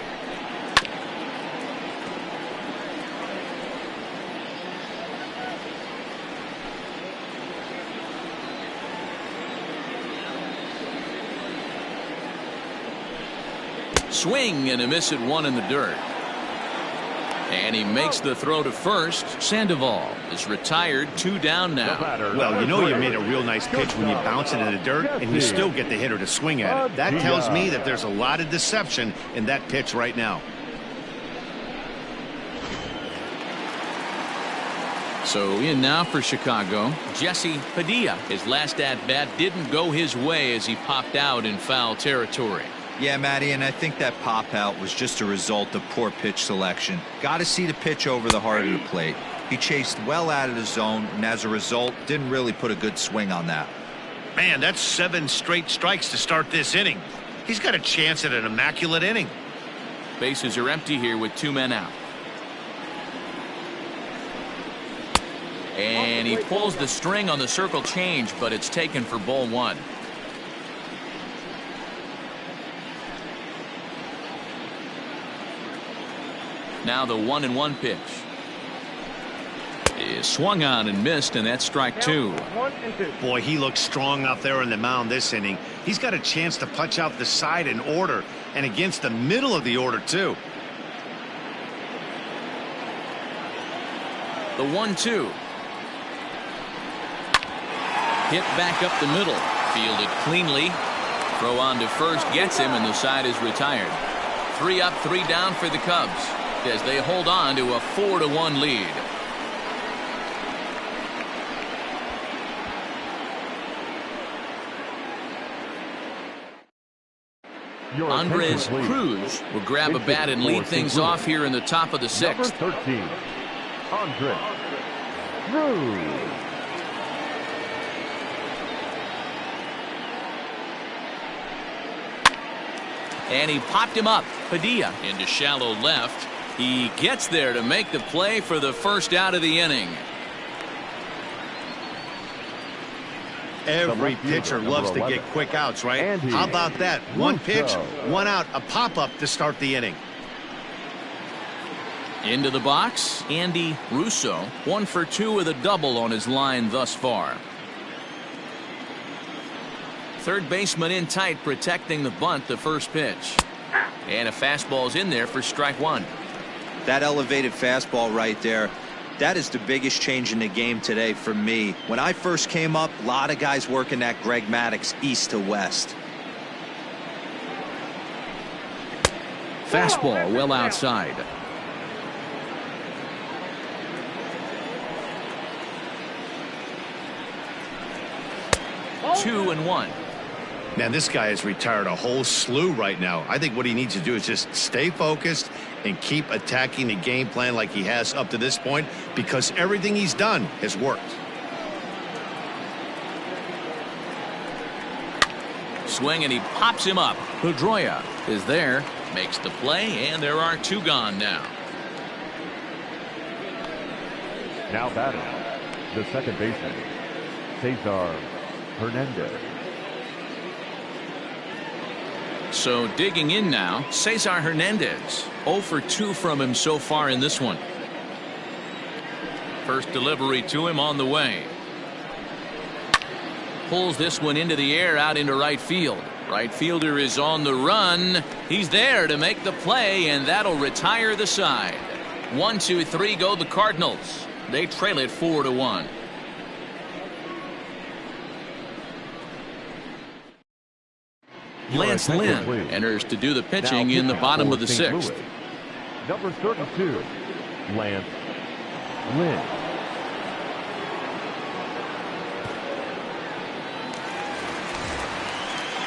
Swing and a miss at one in the dirt. And he makes the throw to first. Sandoval is retired, 2 down now. Well, you know you made a real nice pitch when you bounce it in the dirt and you still get the hitter to swing at it. That tells me that there's a lot of deception in that pitch right now. So in now for Chicago, Jesse Padilla. His last at-bat didn't go his way as he popped out in foul territory. Yeah, Matty, and I think that pop out was just a result of poor pitch selection. Got to see the pitch over the heart of the plate. He chased well out of the zone, and as a result, didn't really put a good swing on that. Man, that's 7 straight strikes to start this inning. He's got a chance at an immaculate inning. Bases are empty here with 2 men out. And he pulls the string on the circle change, but it's taken for ball 1. Now the 1-1 pitch is swung on and missed, and that's strike 2. Boy, he looks strong out there on the mound this inning. He's got a chance to punch out the side in order and against the middle of the order too. The 1-2 hit back up the middle, fielded cleanly. Throw on to first gets him, and the side is retired. 3 up, 3 down for the Cubs as they hold on to a 4-1 lead. Andres Cruz will grab a bat and lead things off here in the top of the 6th. Number 13, Andres Cruz. And he popped him up. Padilla into shallow left. He gets there to make the play for the first out of the inning. Every pitcher loves to get quick outs, right? How about that? 1 pitch, 1 out, a pop-up to start the inning. Into the box, Andy Russo, 1 for 2 with a double on his line thus far. Third baseman in tight, protecting the bunt, the first pitch. And a fastball's in there for strike 1. That elevated fastball right there, that is the biggest change in the game today for me. When I first came up, a lot of guys working that Greg Maddux east to west. Fastball well outside. Two and 1. Man, this guy has retired a whole slew right now. I think what he needs to do is just stay focused and keep attacking the game plan like he has up to this point, because everything he's done has worked. Swing, and he pops him up. Pedroia is there, makes the play, and there are 2 gone now. Now batting, the second baseman, Cesar Hernandez. So digging in now, Cesar Hernandez. 0 for 2 from him so far in this one. First delivery to him on the way. Pulls this one into the air out into right field. Right fielder is on the run. He's there to make the play, and that'll retire the side. 1, 2, 3 go the Cardinals. They trail it 4-1. Lance Lynn enters to do the pitching in the bottom of the 6th. Number 32, Lance Lynn.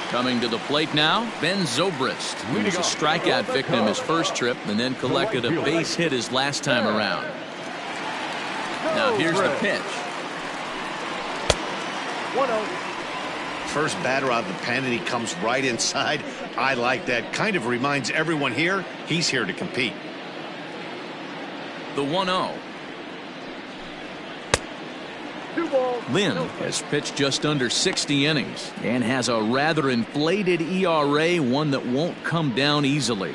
Coming to the plate now, Ben Zobrist, who was a strikeout victim his first trip and then collected a base hit his last time around. Now here's the pitch. 1-0. First batter out of the pen, and he comes right inside. I like that. Kind of reminds everyone here he's here to compete. The 1-0. Lynn has pitched just under 60 innings and has a rather inflated ERA, one that won't come down easily.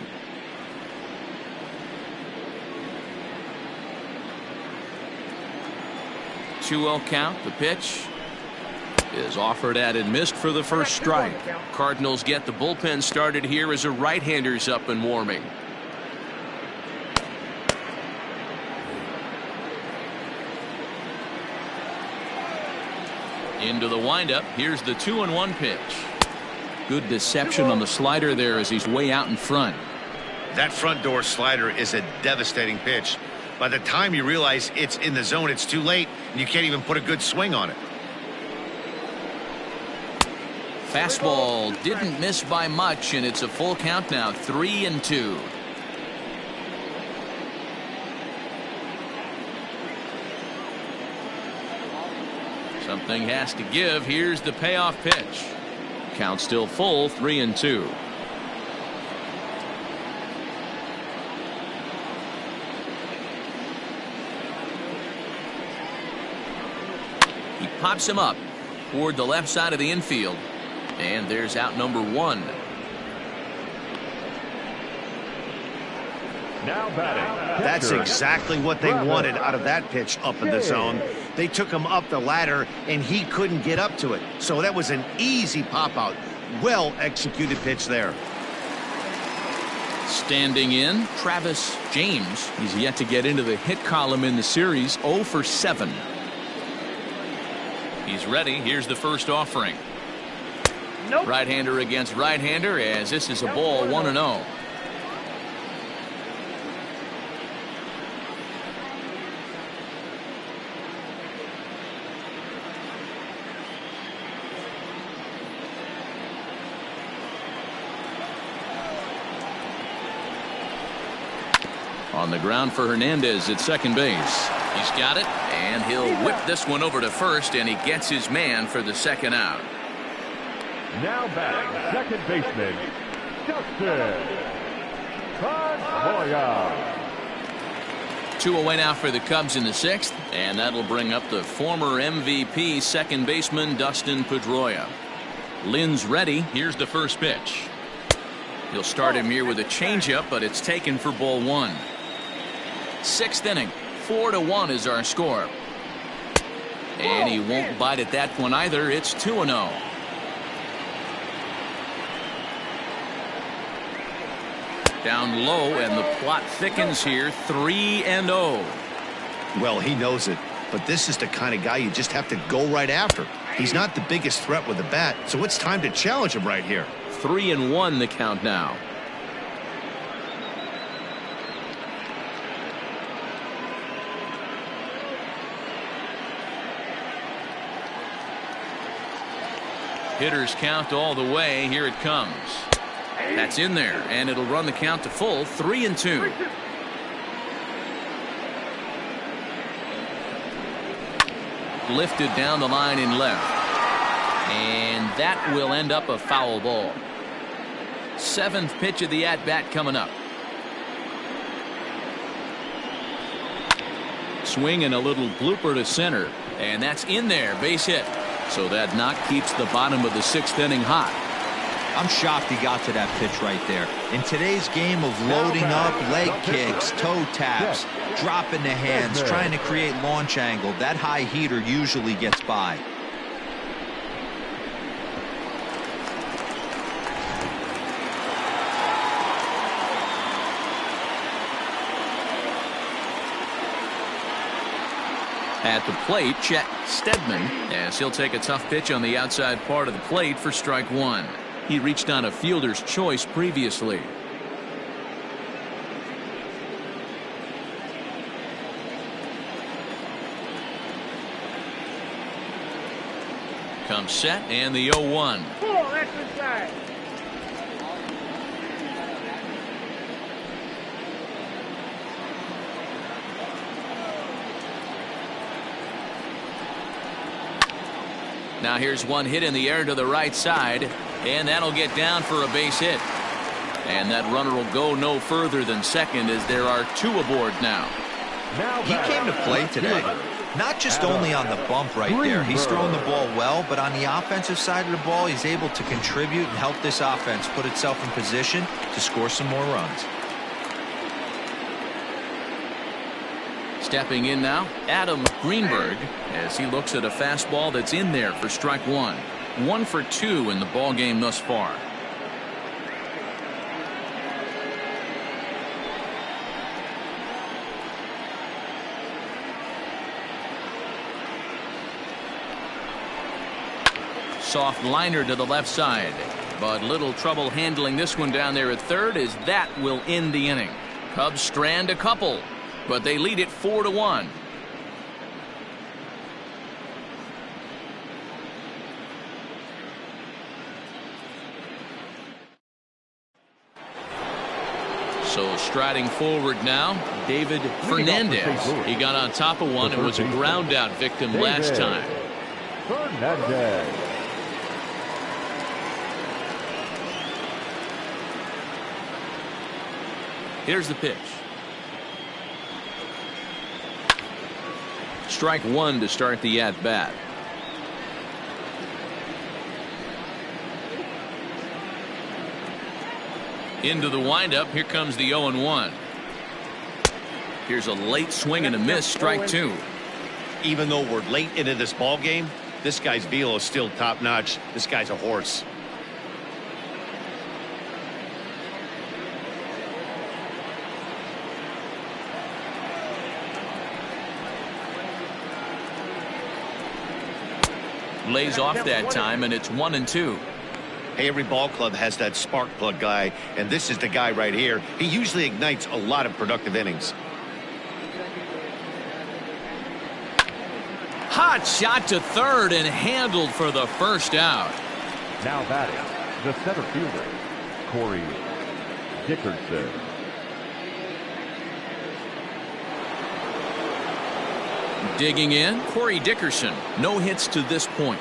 Two-0 count. The pitch is offered at and missed for the first strike. Cardinals get the bullpen started here as a right-hander's up and warming. Into the windup. Here's the 2-1 pitch. Good deception on the slider there as he's way out in front. That front door slider is a devastating pitch. By the time you realize it's in the zone, it's too late, and you can't even put a good swing on it. Fastball didn't miss by much, and it's a full count now, 3-2. Something has to give. Here's the payoff pitch. Count still full, 3-2. He pops him up toward the left side of the infield. And there's out number one. Now batting. That's exactly what they wanted out of that pitch up in the zone. They took him up the ladder, and he couldn't get up to it. So that was an easy pop-out. Well-executed pitch there. Standing in, Travis James. He's yet to get into the hit column in the series, 0 for 7. He's ready. Here's the first offering. Nope. Right-hander against right-hander, as this is a ball, 1-0. On the ground for Hernandez at second base. He's got it, and he'll whip this one over to first, and he gets his man for the second out. Now batting, second baseman, Justin Pedroia. 2 away now for the Cubs in the sixth, and that'll bring up the former MVP second baseman Dustin Pedroia. Lynn's ready. Here's the first pitch. He'll start him here with a changeup, but it's taken for ball one. Sixth inning, 4-1 is our score. And he won't bite at that one either. It's 2-0. Down low, and the plot thickens here, 3-0. Well, he knows it, but this is the kind of guy you just have to go right after. He's not the biggest threat with the bat, so it's time to challenge him right here. 3-1 the count now. Hitters count all the way. Here it comes. That's in there, and it'll run the count to full, 3-2. Lifted down the line in left, and that will end up a foul ball. Seventh pitch of the at-bat coming up. Swing and a little blooper to center, and that's in there, base hit. So that knock keeps the bottom of the sixth inning hot. I'm shocked he got to that pitch right there. In today's game of loading up, leg kicks, toe taps, dropping the hands, trying to create launch angle, that high heater usually gets by. At the plate, Chet Steadman, as he'll take a tough pitch on the outside part of the plate for strike one. He reached on a fielder's choice previously. Comes set, and the 0-1. Pull, that's inside. Now here's one hit in the air to the right side, and that'll get down for a base hit. And that runner will go no further than second, as there are two aboard now. He came to play today. Not just only on the bump right there. He's throwing the ball well, but on the offensive side of the ball, he's able to contribute and help this offense put itself in position to score some more runs. Stepping in now, Adam Greenberg, as he looks at a fastball that's in there for strike one. 1 for 2 in the ball game thus far. Soft liner to the left side, but little trouble handling this one down there at third, as that will end the inning. Cubs strand a couple, but they lead it 4-1. So striding forward now, David Fernandez. He got on top of one and was a ground out victim last time. Fernandez. Here's the pitch. Strike one to start the at-bat. Into the windup. Here comes the 0-1. Here's a late swing and a miss. Strike two. Even though we're late into this ball game, this guy's velo is still top-notch. This guy's a horse. Lays off that time, and it's 1-2. Hey, every ball club has that spark plug guy, and this is the guy right here. He usually ignites a lot of productive innings. Hot shot to third and handled for the first out. Now batting, the center fielder, Corey Dickerson. Digging in, Corey Dickerson. No hits to this point.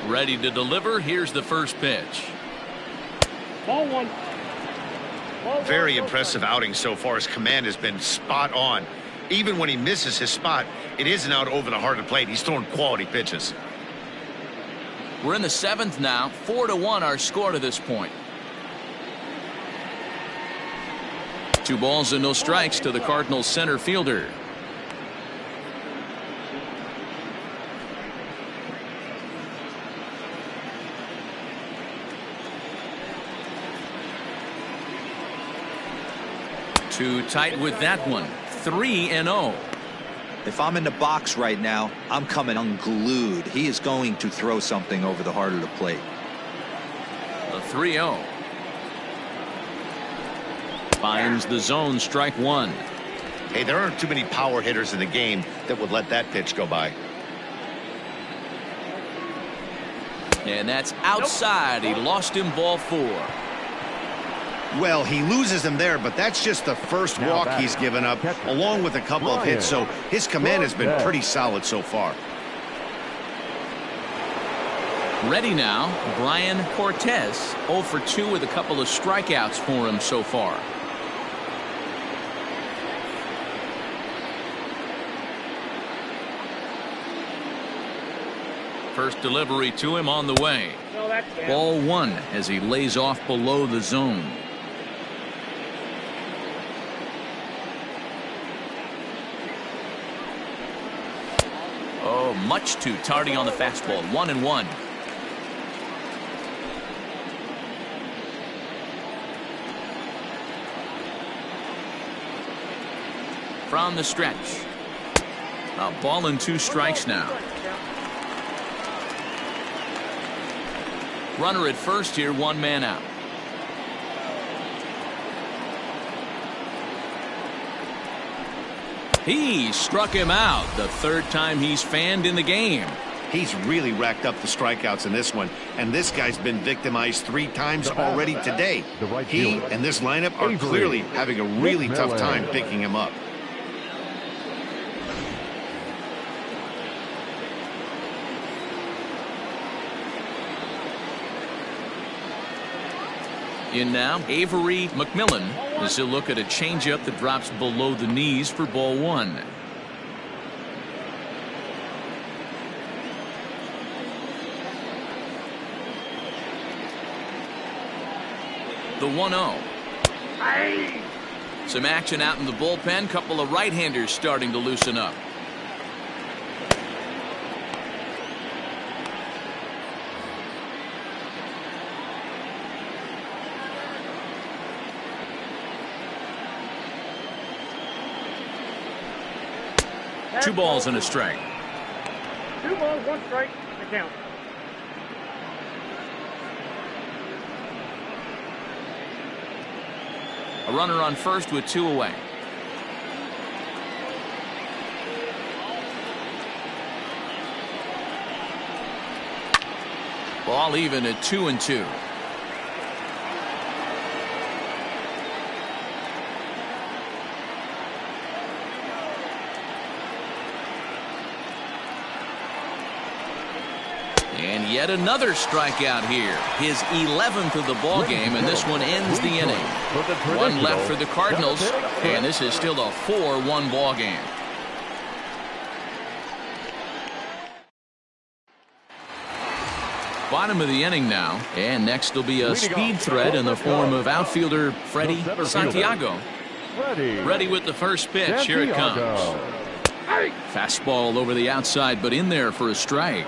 Ready to deliver. Here's the first pitch. Ball one. Very impressive outing so far. His command has been spot on. Even when he misses his spot, it isn't out over the heart of the plate. He's throwing quality pitches. We're in the seventh now. 4-1 our score to this point. 2 balls and no strikes to the Cardinals center fielder. Too tight with that one. 3-0. If I'm in the box right now, I'm coming unglued. He is going to throw something over the heart of the plate. The 3-0. Finds the zone. Strike one. Hey, there aren't too many power hitters in the game that would let that pitch go by. And that's outside. He lost him, ball 4. Well, he loses him there, but that's just the first walk he's given up, along with a couple of hits, so his command has been pretty solid so far. Ready now, Brian Cortez. 0 for 2 with a couple of strikeouts for him so far. First delivery to him on the way. Ball 1 as he lays off below the zone. Oh, much too tardy on the fastball. 1-1. From the stretch. A ball and 2 strikes now. Runner at first here, 1 man out. He struck him out. The 3rd time he's fanned in the game. He's really racked up the strikeouts in this one, and this guy's been victimized 3 times already today. He and this lineup are clearly having a really tough time picking him up. In now, Avery McMillan as he'll look at a changeup that drops below the knees for ball 1. The 1-0. Some action out in the bullpen. Couple of right-handers starting to loosen up. Two balls and a strike. 2 balls, 1 strike. The count. A runner on first with 2 away. Ball even at 2-2. And yet another strikeout here. His 11th of the ball game, and this one ends the inning. One left for the Cardinals, and this is still a 4-1 ball game. Bottom of the inning now, and next will be a speed threat in the form of outfielder Freddie Santiago. Ready with the first pitch. Here it comes. Fastball over the outside, but in there for a strike.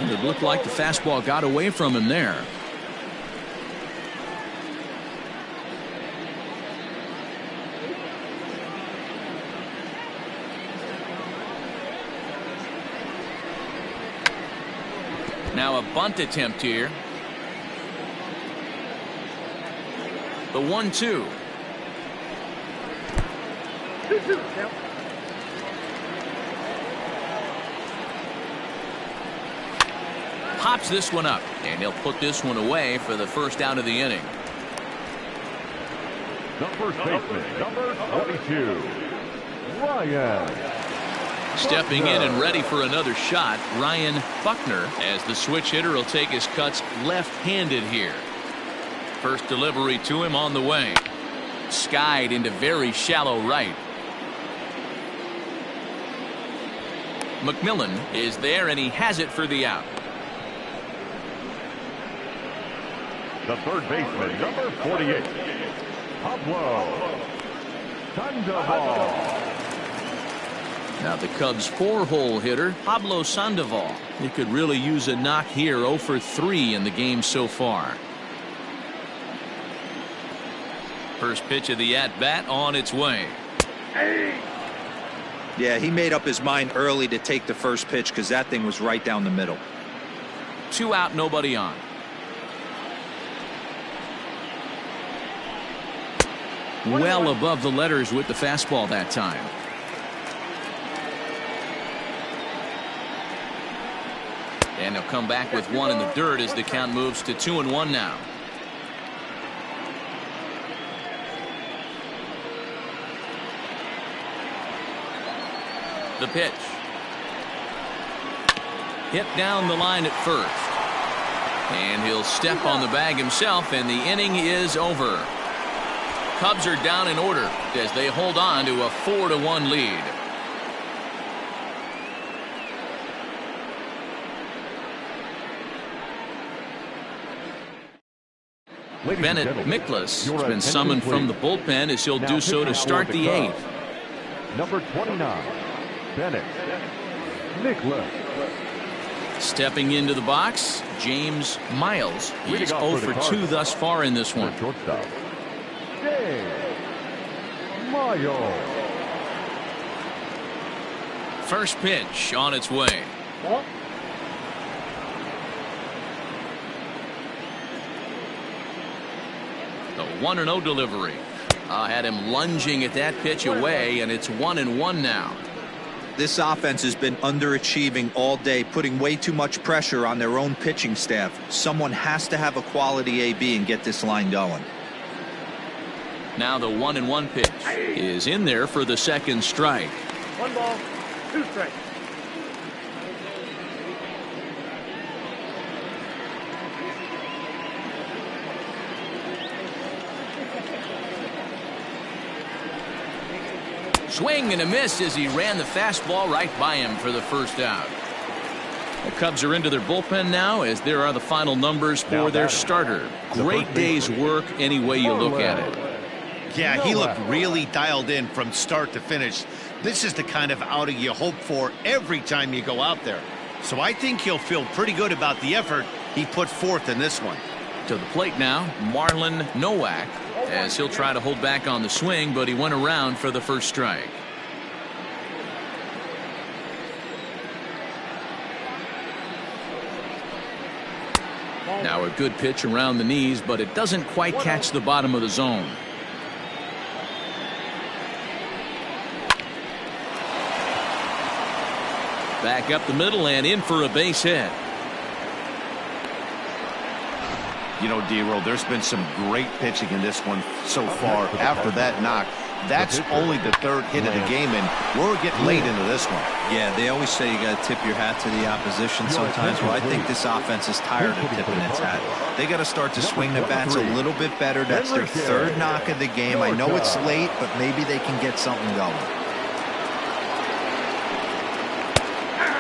And it looked like the fastball got away from him there. Now a bunt attempt here. The 1-2. 2-2 count. Pops this one up, and he'll put this one away for the first out of the inning. The first baseman, number 22, Ryan. Stepping in and ready for another shot, Ryan Buckner, as the switch hitter will take his cuts left-handed here. First delivery to him on the way. Skied into very shallow right. McMillan is there, and he has it for the out. The third baseman, number 48, Pablo Sandoval. Now the Cubs' 4-hole hitter, Pablo Sandoval. He could really use a knock here. 0 for 3 in the game so far. First pitch of the at-bat on its way. Yeah, he made up his mind early to take the first pitch because that thing was right down the middle. 2 out, nobody on. Well above the letters with the fastball that time. And he'll come back with 1 in the dirt as the count moves to 2-1 now. The pitch. Hit down the line at first. And he'll step on the bag himself, and the inning is over. Cubs are down in order as they hold on to a 4-1 lead. Bennett Miklas has been summoned from the bullpen as he'll do so to start the 8th. Number 29, Bennett Miklas. Stepping into the box, James Miles. He's 0 for 2 thus far in this one. Shortstop, James Miles. First pitch on its way. Ball. The 1-0 delivery. Had him lunging at that pitch away, and it's 1-1 now. This offense has been underachieving all day, putting way too much pressure on their own pitching staff. Someone has to have a quality AB and get this line going. Now the 1-1 pitch is in there for the second strike. 1 ball, 2 strikes. Swing and a miss as he ran the fastball right by him for the first out. The Cubs are into their bullpen now, as there are the final numbers for their starter. Great day's work any way you look at it. Yeah, he looked really dialed in from start to finish. This is the kind of outing you hope for every time you go out there. So I think he'll feel pretty good about the effort he put forth in this one. To the plate now, Marlon Nowak, as he'll try to hold back on the swing, but he went around for the first strike. Now a good pitch around the knees, but it doesn't quite catch the bottom of the zone. Back up the middle and in for a base hit. You know, D-Roll, there's been some great pitching in this one so far. After that knock, that's only the third hit of the game, and we're getting late into this one. Yeah, they always say you got to tip your hat to the opposition sometimes. Well, I think this offense is tired of tipping its hat. They got to start to swing the bats a little bit better. That's their third knock of the game. I know it's late, but maybe they can get something going.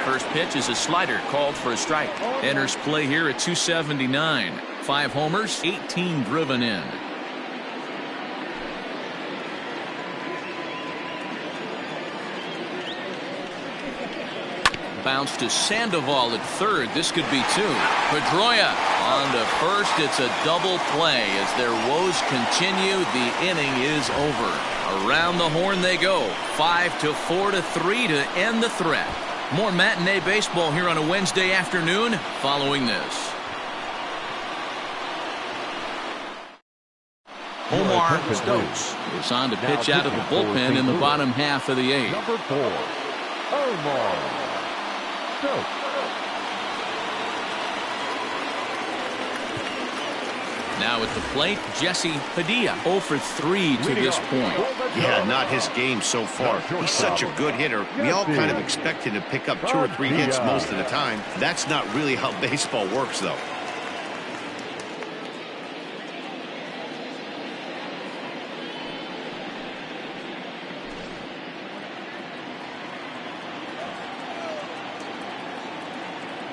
First pitch is a slider called for a strike. Enters play here at 279. 5 homers, 18 driven in. Bounce to Sandoval at third. This could be 2. Pedroia on to first. It's a double play as their woes continue. The inning is over. Around the horn they go. 5-4 to 3 to end the threat. More matinee baseball here on a Wednesday afternoon following this. Omar Stokes is on to pitch out of the bullpen in the bottom half of the 8th. Number 4, Omar Stokes. Now at the plate, Jesse Padilla 0 for 3 to this point. Yeah, not his game so far. He's such a good hitter. We all kind of expect him to pick up 2 or 3 hits most of the time. That's not really how baseball works, though.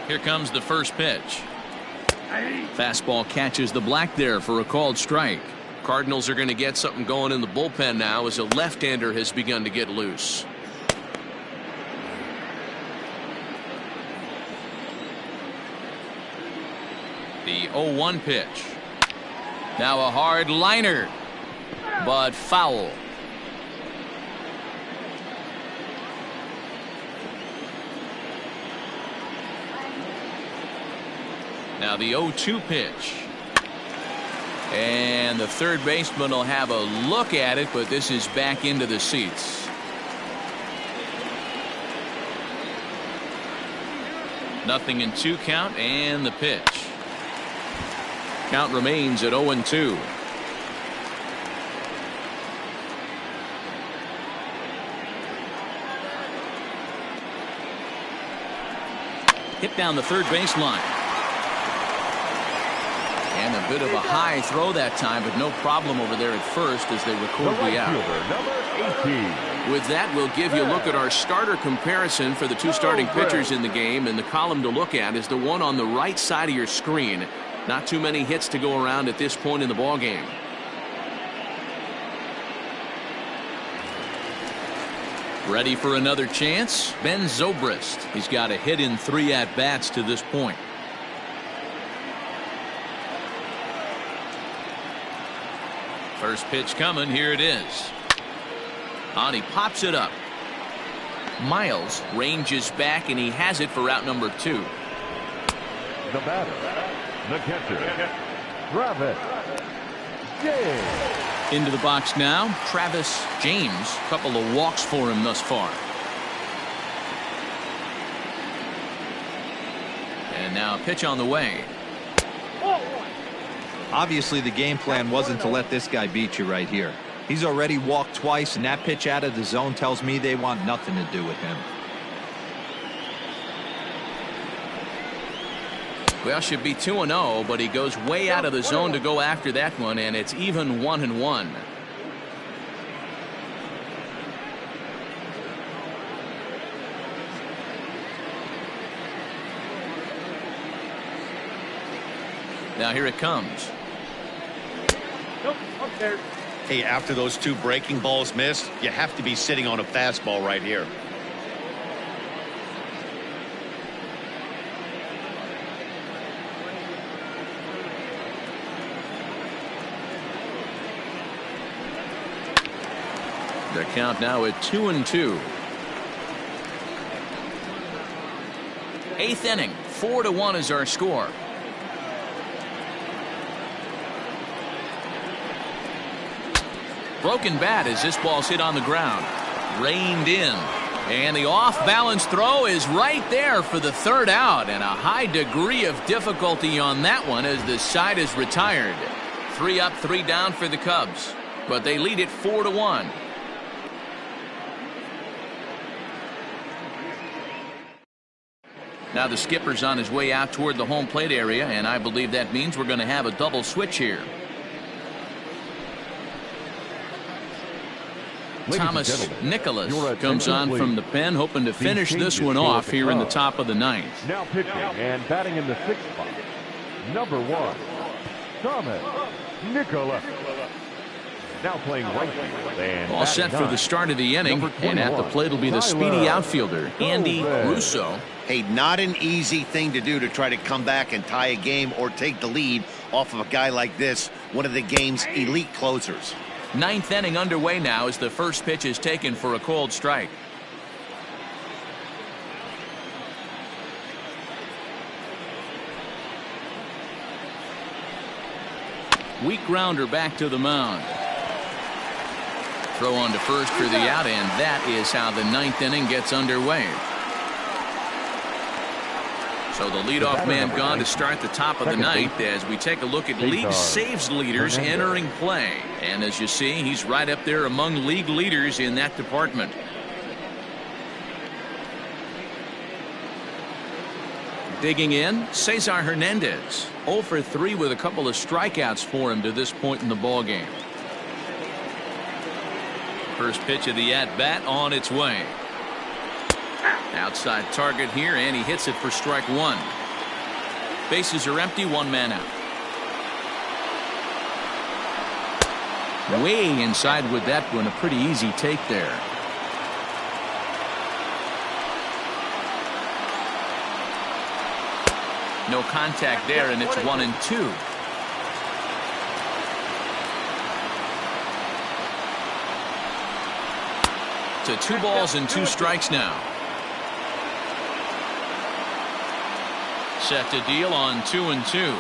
Here comes the first pitch. Fastball catches the black there for a called strike. Cardinals are going to get something going in the bullpen now as a left-hander has begun to get loose. The 0-1 pitch. Now a hard liner, but foul. Now the 0-2 pitch. And the third baseman will have a look at it, but this is back into the seats. Nothing in 2 count, and the pitch. Count remains at 0-2. Hit down the third baseline. And a bit of a high throw that time, but no problem over there at first as they record the out. With that, we'll give you a look at our starter comparison for the 2 starting pitchers in the game, and the column to look at is the one on the right side of your screen. Not too many hits to go around at this point in the ball game. Ready for another chance? Ben Zobrist. He's got a hit in 3 at-bats to this point. First pitch coming. Here it is. On, he pops it up. Miles ranges back, and he has it for out number 2. The batter, the catcher, Travis James. Into the box now, Travis James. Couple of walks for him thus far. And now a pitch on the way. Obviously, the game plan wasn't to let this guy beat you right here. He's already walked twice, and that pitch out of the zone tells me they want nothing to do with him. Well, should be 2-0, but he goes way out of the zone to go after that one, and it's even 1-1. Now here it comes. Nope, up there. Hey, after those 2 breaking balls missed, you have to be sitting on a fastball right here. The count now at 2-2. 8th inning, 4-1 is our score. Broken bat as this ball's hit on the ground. Reined in. And the off-balance throw is right there for the 3rd out. And a high degree of difficulty on that one as the side is retired. 3 up, 3 down for the Cubs. But they lead it 4-1. Now the skipper's on his way out toward the home plate area, and I believe that means we're going to have a double switch here. Thomas Nicholas comes on from the pen, hoping to finish this one off here in the top of the 9th. Now pitching and batting in the 6th spot, number 1, Thomas Nicholas. Now playing right field and all set for the start of the inning, and at the plate will be the speedy outfielder Andy Russo. Hey, not an easy thing to do to try to come back and tie a game or take the lead off of a guy like this, one of the game's elite closers. 9th inning underway now as the first pitch is taken for a cold strike. Weak grounder back to the mound. Throw on to first for the out, and that is how the 9th inning gets underway. So the leadoff man gone to start the top of the 9th as we take a look at league saves leaders entering play. And as you see, he's right up there among league leaders in that department. Digging in, Cesar Hernandez. 0 for 3 with a couple of strikeouts for him to this point in the ballgame. First pitch of the at-bat on its way. Outside target here, and he hits it for strike 1. Bases are empty, 1 man out. Way inside with that one, a pretty easy take there. No contact there, and it's 1-2. To 2 balls and 2 strikes now. Set to deal on 2-2.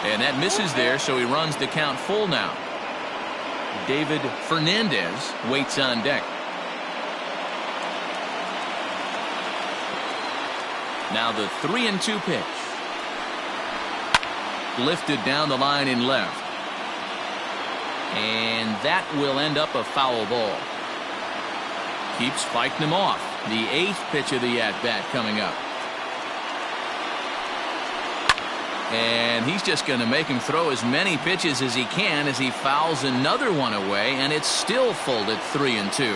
And that misses there, so he runs the count full now. David Fernandez waits on deck. Now the 3-2 pitch. Lifted down the line in left. And that will end up a foul ball. Keeps fighting him off. The 8th pitch of the at-bat coming up. And he's just going to make him throw as many pitches as he can as he fouls another one away, and it's still full at 3-2.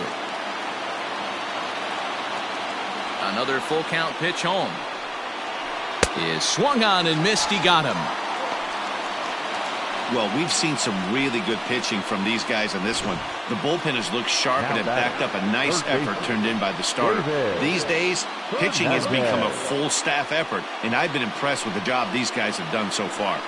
Another full count pitch home. Is swung on and missed. He got him. Well, we've seen some really good pitching from these guys on this one. The bullpen has looked sharp and it backed up a nice effort turned in by the starter. These days, pitching has become a full staff effort, and I've been impressed with the job these guys have done so far.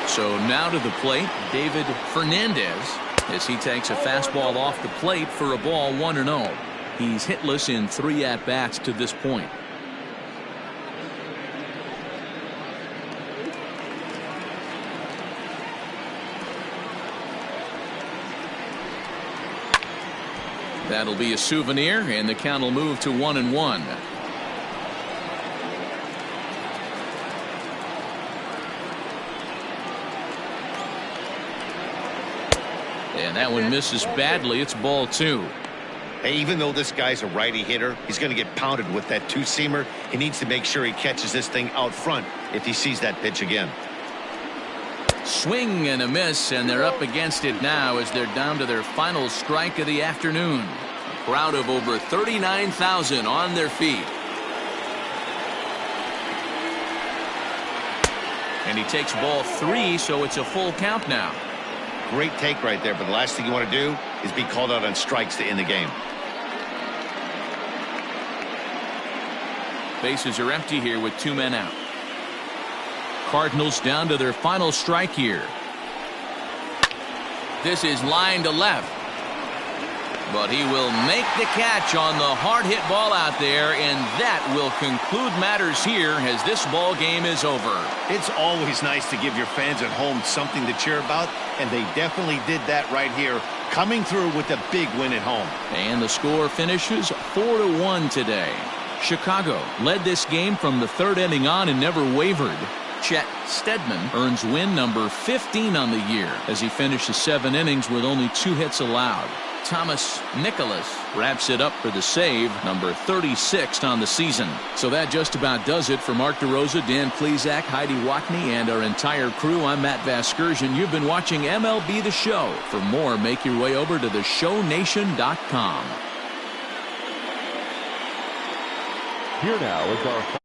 So now to the plate, David Fernandez, as he takes a fastball off the plate for a ball, 1-0. He's hitless in 3 at-bats to this point. That'll be a souvenir, and the count will move to 1-1. And that one misses badly. It's ball 2. Hey, even though this guy's a righty hitter, he's going to get pounded with that two-seamer. He needs to make sure he catches this thing out front if he sees that pitch again. Swing and a miss, and they're up against it now as they're down to their final strike of the afternoon. A crowd of over 39,000 on their feet. And he takes ball 3, so it's a full count now. Great take right there, but the last thing you want to do is be called out on strikes to end the game. Bases are empty here with 2 men out. Cardinals down to their final strike here. This is line to left. But he will make the catch on the hard hit ball out there, and that will conclude matters here as this ball game is over. It's always nice to give your fans at home something to cheer about, and they definitely did that right here, coming through with a big win at home. And the score finishes 4-1 today. Chicago led this game from the 3rd inning on and never wavered. Chet Steadman earns win number 15 on the year as he finishes 7 innings with only 2 hits allowed. Thomas Nicholas wraps it up for the save, number 36 on the season. So that just about does it for Mark DeRosa, Dan Plesac, Heidi Watney, and our entire crew. I'm Matt Vasgersian. You've been watching MLB The Show. For more, make your way over to theshownation.com. Here now is our